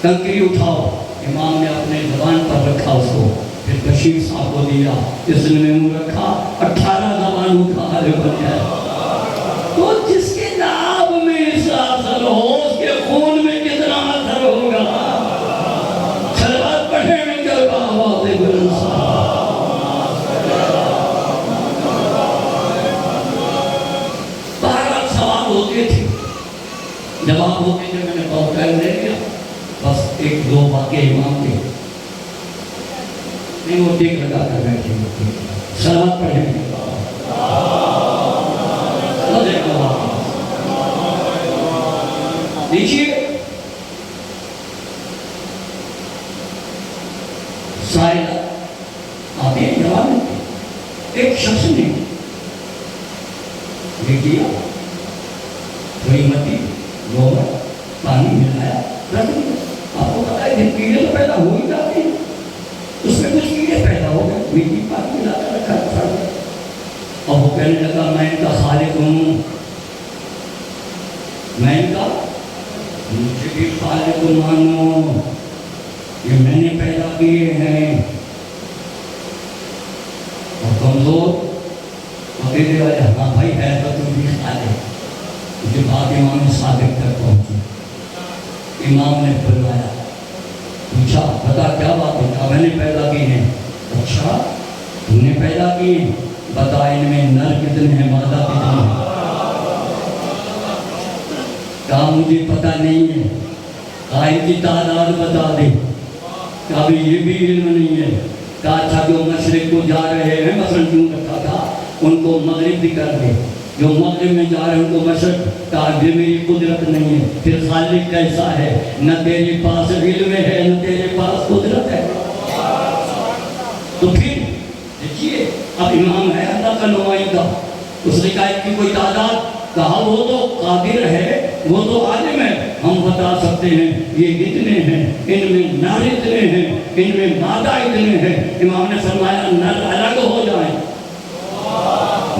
کنکری اٹھاؤ، امام نے اپنے زبان پر رکھا اس کو، پھر بشیر صاحب کو دیا، اس نے منہ رکھا، 18 زبان اٹھا لے بن گیا۔ تو جس کے ناب میں اس اثر ہو اس کے خون میں کتنا اثر ہوگا؟ صلوات پڑھیں میں کیا آواز بلند صاحب۔ بہرحال سوال ہوتے تھے، جواب ہوتے تھے، میں نے بہت ٹائم لے لیا، بس ایک دو واقعے امام کے نہیں وہ ٹیک لگا کر بیٹھے ہوتے، صلوات پڑھیں گے۔ دیکھیے سائلہ آتے ہیں جواب دیتے، ایک شخص نے یہ کیا، تھوڑی مٹی گوبر پانی ملایا رکھ دیا۔ آپ کو پتا ہے کیڑے تو پیدا ہو ہی جاتے ہیں، اس میں کچھ کیڑے پیدا ہو گئے، مٹی پانی ملا کر رکھا پھڑ گیا، اور وہ کہنے لگا میں ان کا خالق ہوں، میں ان کا مجھے بھی خالق مانو، یہ میں نے پیدا کیے ہیں۔ اور کمزور عقیدے والے ہاں بھائی ہے تو تم بھی خالق۔ یہ بات امام صادق تک پہنچی، امام نے بلوایا، پوچھا بتا کیا بات ہے؟ کہا میں نے پیدا کی ہیں۔ اچھا تم نے پیدا کی، بتا ان میں نر کتنے ہیں مادہ کتنے ہیں؟ کہا مجھے پتہ نہیں ہے، کہا ان کی تعداد بتا دے، کہا بھی یہ بھی علم نہیں ہے۔ کہا اچھا جو مشرق کو جا رہے ہیں مثلا کیوں رکھا تھا ان کو مغرب بھی کر دے، جو مغرب میں جا رہے ہیں ان کو مشرق، کہا یہ میری قدرت نہیں ہے، پھر خالق کیسا ہے؟ نہ تیرے پاس علم ہے نہ تیرے پاس قدرت ہے۔ تو پھر دیکھیے اب امام ہے اللہ کا نمائندہ، اس نے کہا کہ کوئی تعداد، کہا وہ تو قادر ہے، وہ تو عالم ہے، ہم بتا سکتے ہیں یہ اتنے ہیں، ان میں نر اتنے ہیں، ان میں مادہ اتنے ہیں۔ امام نے فرمایا نر الگ ہو جائیں،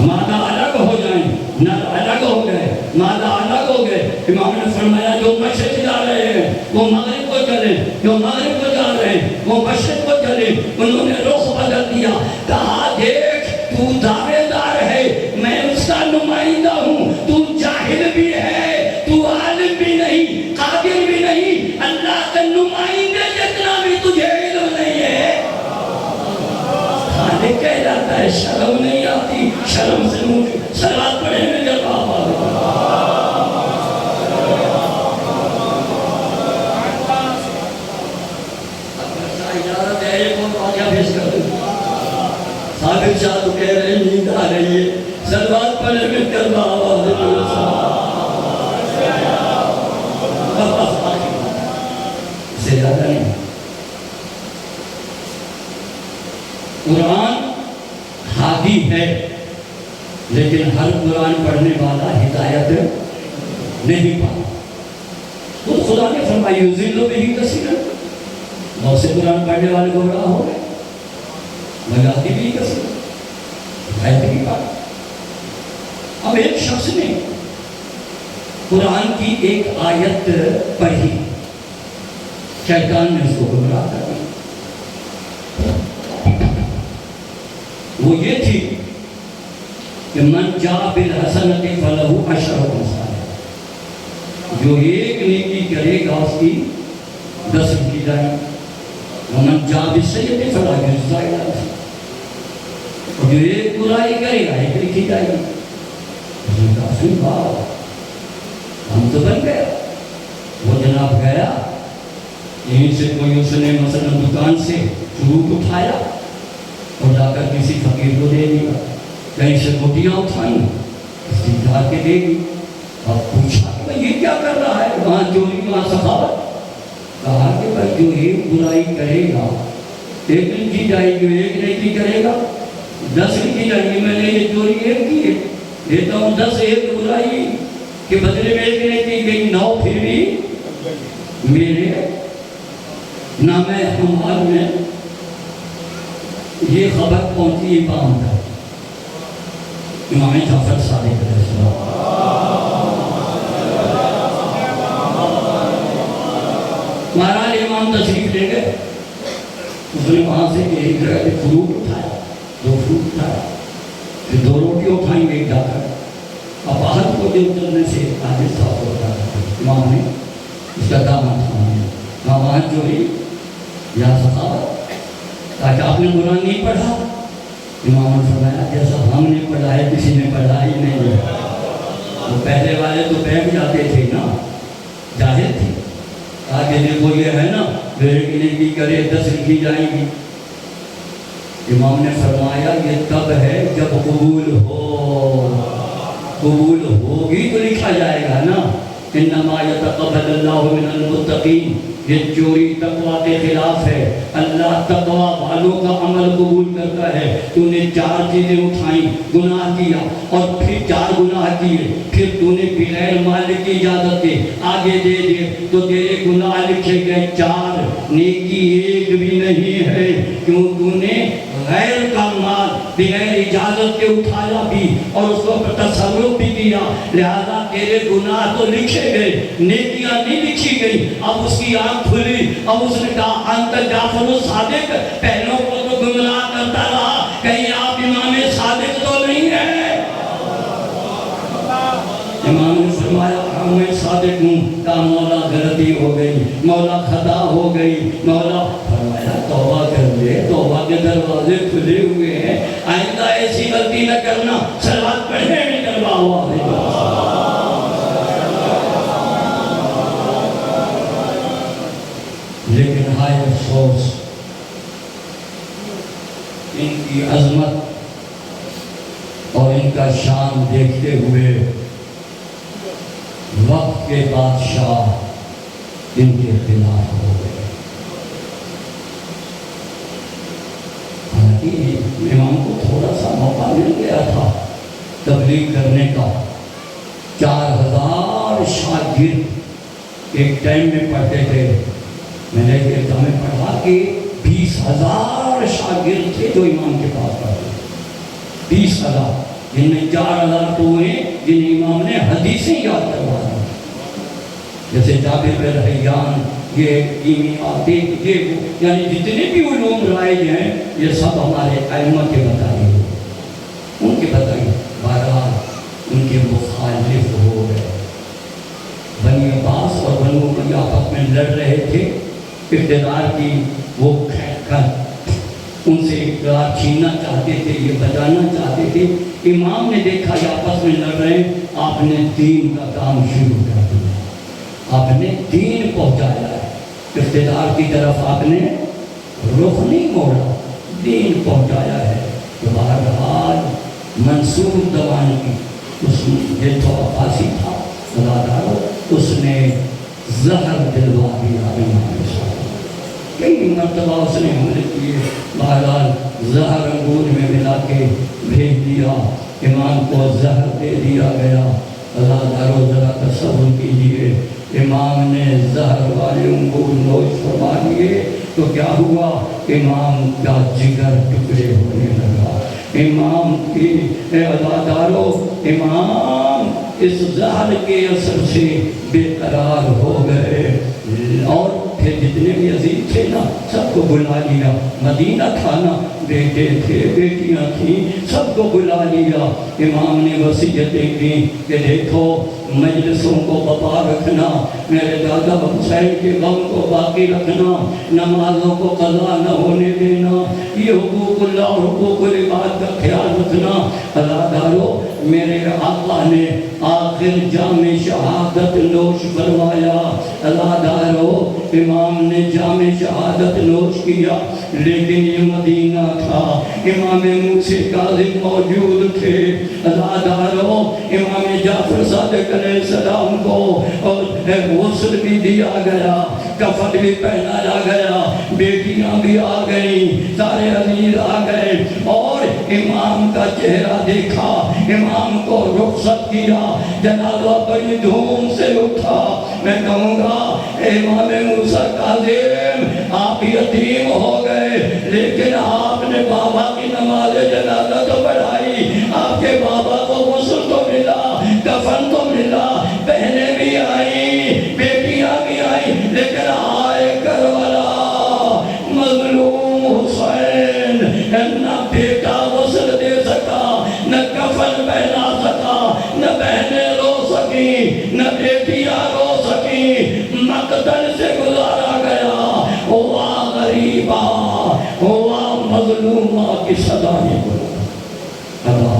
مادہ الگ ہو جائیں، نر الگ ہو گئے، مادہ الگ ہو گئے۔ امام نے فرمایا جو مشرق جا رہے ہیں وہ مغرب کو چلے، جو مغرب کو جا رہے ہیں وہ مشرق کو چلے۔ انہوں نے رخ بدل دیا، کہا دیکھ تو دعوے دار ہے، میں اس کا نمائندہ ہوں، تو جاہل بھی ہے، تو عالم بھی نہیں، قادر بھی نہیں، اللہ کا نمائندہ جتنا بھی تجھے علم نہیں ہے۔ خالق کہہ جاتا ہے، شرم نہیں آتی، شرم سے منہ صلوات پڑھیں میں جب آواز اجازت ہے ایک اور واقعہ پیش کر دوں۔ ثابت شاہ تو کہہ رہے ہیں نیند آ رہی ہے، صلوات پڑھیں میں کر آواز سے زیادہ نہیں۔ قرآن ہادی ہے لیکن ہر قرآن پڑھنے والا ہدایت نہیں پاتا۔ تو خدا نے فرمایا یضل بہ کثیرا، بہت سے قرآن پڑھنے والے گمراہ ہو گئے، ویہدی بہ کثیرا، ہدایت نہیں پاتا۔ اب ایک شخص نے قرآن کی ایک آیت پڑھی، شیطان نے اس کو گمراہ کر دیا۔ وہ یہ تھی کہ من جاء بالحسنۃ فلہ عشر امثالها، جو ایک نیکی کرے گا اس کی 10 کی جائے، ومن جاء بالسیئۃ فلا یجزى الا مثلها، اور جو ایک برائی کرے گا ایک لکھی جائے گی۔ اس نے کہا سن بات ہم تو بن گیا۔ وہ جناب گیا، یہیں سے کوئی اس نے مثلا دکان سے فروٹ اٹھایا اور جا کر کسی فقیر کو دے دیا، کہیں سے روٹیاں اٹھائیں کسی جا کے دے دی، اور پوچھا کہ بھائی یہ کیا کر رہا ہے؟ وہاں چوری وہاں سخاوت۔ کہا کہ بھائی جو ایک برائی کرے گا ایک لکھی جائے گی، ایک نیکی کرے گا 10 لکھی جائے گی۔ میں نے یہ چوری ایک کی ہے، دیتا ہوں 10 ایک برائی کے بدلے میں ایک نیکی گئی 9 پھر بھی میرے نام حمال میں یہ خبر پہنچی امام تک، امام جعفر صادق علیہ السلام۔ مہاراج امام تشریف لے گئے، اس نے وہاں سے ایک فروٹ اٹھایا، 2 فروٹ اٹھایا، پھر 2 روٹی اٹھائیں گے جا کر، اب باہر کو جو اترنے سے آگے صاف ہوتا ہے، امام نے اس کا دامن تھاما، وہاں چوری یا سخاوت، تاکہ آپ نے قرآن نہیں پڑھا؟ امام نے فرمایا جیسا ہم نے پڑھا ہے کسی نے پڑھا ہی نہیں ہے۔ وہ پہلے والے تو بیٹھ جاتے تھے نا، جاہل تھے، آگے دیکھو یہ ہے نا میرے کی نیکی کرے 10 لکھی جائیں گی۔ امام نے فرمایا یہ تب ہے جب قبول ہو، قبول ہوگی تو لکھا جائے گا نا، انما یتقبل اللہ من المتقین، یہ چوری تقویٰ کے خلاف ہے، اللہ تقویٰ والوں کا عمل قبول کرتا ہے۔ تو نے 4 چیزیں اٹھائیں، گناہ کیا اور پھر 4 گناہ کیے، پھر تو نے بغیر مالک کی اجازت کے آگے دے دیے تو تیرے گناہ لکھے گئے 4، نیکی ایک بھی نہیں ہے، کیوں تو نے غیر کا مال بغیر اجازت کے اٹھایا بھی اور اس کو تصرف بھی کیا، لہذا تیرے گناہ تو لکھے گئے، نیکیاں نہیں لکھی گئی۔ اب اس کی آنکھ کھلی، اب اس نے کہا انت جعفر الصادق، پہلوں کو تو گمراہ کرتا رہا، کہیں آپ امام صادق تو نہیں ہیں؟ امام نے فرمایا ہاں میں صادق ہوں، کہا مولا غلطی ہو گئی، مولا خطا ہو گئی، مولا فرمایا توبہ کر لے، توبہ کے دروازے کھلے ہوئے ہیں، آئندہ ایسی غلطی نہ کرنا، صلوات پڑھنے میں کروا ہوا ہے۔ لیکن ہائے افسوس، ان کی عظمت اور ان کا شان دیکھتے ہوئے وقت کے بادشاہ ان کے خلاف ہو گئے۔ حالانکہ امام کو تھوڑا سا موقع مل گیا تھا تبلیغ کرنے کا، 4000 شاگرد ایک ٹائم میں پڑھتے تھے، میں نے ایک ہمیں پڑھا کہ 20,000 شاگرد تھے جو امام کے پاس پڑھتے تھے، 20,000، جن میں 4,000 تو ہوئے جن امام نے حدیثیں یاد کروا دی، جیسے جابر بن حیان، یہ کیمیات، یعنی جتنے بھی علوم رائج ہیں یہ سب ہمارے ائمہ کے بتائیے، ان کے بتائیے، بہرحال ان کے مخالف ہو گئے۔ بنی عباس اور بنو امیہ آپس میں لڑ رہے تھے، اقتدار کی وہ ان سے اقتدار چھیننا چاہتے تھے، یہ بجانا چاہتے تھے۔ امام نے دیکھا یہ آپس میں لڑ رہے ہیں، آپ نے دین کا کام شروع کر دیا، آپ نے دین پہنچایا ہے، اقتدار کی طرف آپ نے رخ نہیں موڑا، دین پہنچایا ہے۔ تو بہرحال منصور دوان کی اس یہ تو عباسی تھا سزادار، اس نے زہر دلوا دیا امام صاحب، کئی مرتبہ اس نے حملے کیے، بہرحال زہر انگور میں ملا کے بھیج دیا، امام کو زہر دے دیا گیا۔ اللہ دارو ذرا تصور کیجئے، امام نے زہر والے انگور نوش فرما لیے تو کیا ہوا؟ امام کا جگر ٹکڑے ہونے لگا، امام کی اللہ دارو، امام اس زہر کے اثر سے بے قرار ہو گئے، اور پھر جتنے بھی عزیز تھے نا سب کو بلا لیا، مدینہ تھا نا، بیٹے تھے بیٹیاں تھیں، سب کو بلا لیا۔ امام نے وصیتیں کی کہ دیکھو مجلسوں کو بپا رکھنا، میرے دادا حسین کے غم کو باقی رکھنا، نمازوں کو قضا نہ ہونے دینا، یہ حقوق اللہ اور حقوق العباد کا خیال رکھنا۔ اللہ دارو، میرے آقا نے آخر جام شہادت نوش فرمایا، اللہ دارو امام نے جام شہادت نوش کیا، لیکن یہ مدینہ تھا، امام موسیٰ کاظم موجود تھے۔ اللہ دارو امام جعفر صادق علیہ السلام کو اور غسل بھی دیا گیا، کفن بھی پہنایا گیا، بیٹیاں بھی آ گئیں، سارے عزیز آ گئے، اور امام کا چہرہ دیکھا، امام کو رخصت کیا، جنازہ بڑی دھوم سے اٹھا۔ میں کہوں گا امام موسیٰ کاظم آپ یتیم ہو گئے، لیکن آپ نے بابا کی نماز جنازہ تو پڑھائی، آپ کے بابا کو غسل تو ملا، کفن تو ملا، بہنیں بھی آئیں، بیٹیاں بھی آئیں، لیکن آئے کی صدایں بلند ادا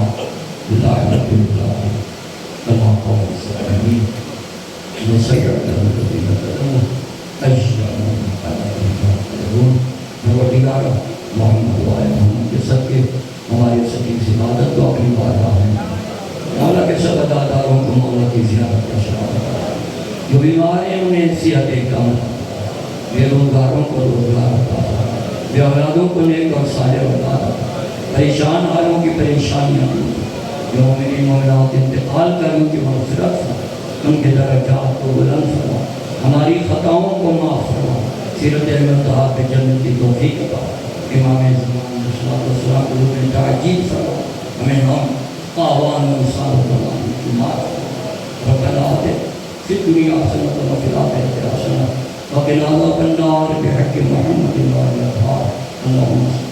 لعنت اللہ کما قال الظالمین نسیرت الذین تدعون اجرهم على ما يقولون پروردگار محمد محمد کے صدقے ہماری سچی عبادت کو اپنی بارگاہ میں مولا کے سب عطاداروں کو مولا کی زیارت کا شرف جو بیمار ہیں انہیں صحت کاملہ، بے روزگاروں کو روزگار عطا، بے اولادوں کو نیک اور صالح اولاد، پریشان حالوں کی پریشانیاں دور، جو مومنین مومنات انتقال کر ان کی مغفرت فرما، ان کے درجات کو بلند فرما، ہماری خطاؤں کو معاف فرما، سیرت المنتہا پہ جنت کی توفیق عطا، امام زمان صلی اللہ علیہ وسلم کو روح تعجیل فرما، ہمیں ہم آوان و انسان اللہ کی مات ربنا آتے فی الدنیا حسنۃ وفی الآخرۃ حسنۃ وقنا عذاب النار بحق محمد وآلہ الأطہار اللہم صل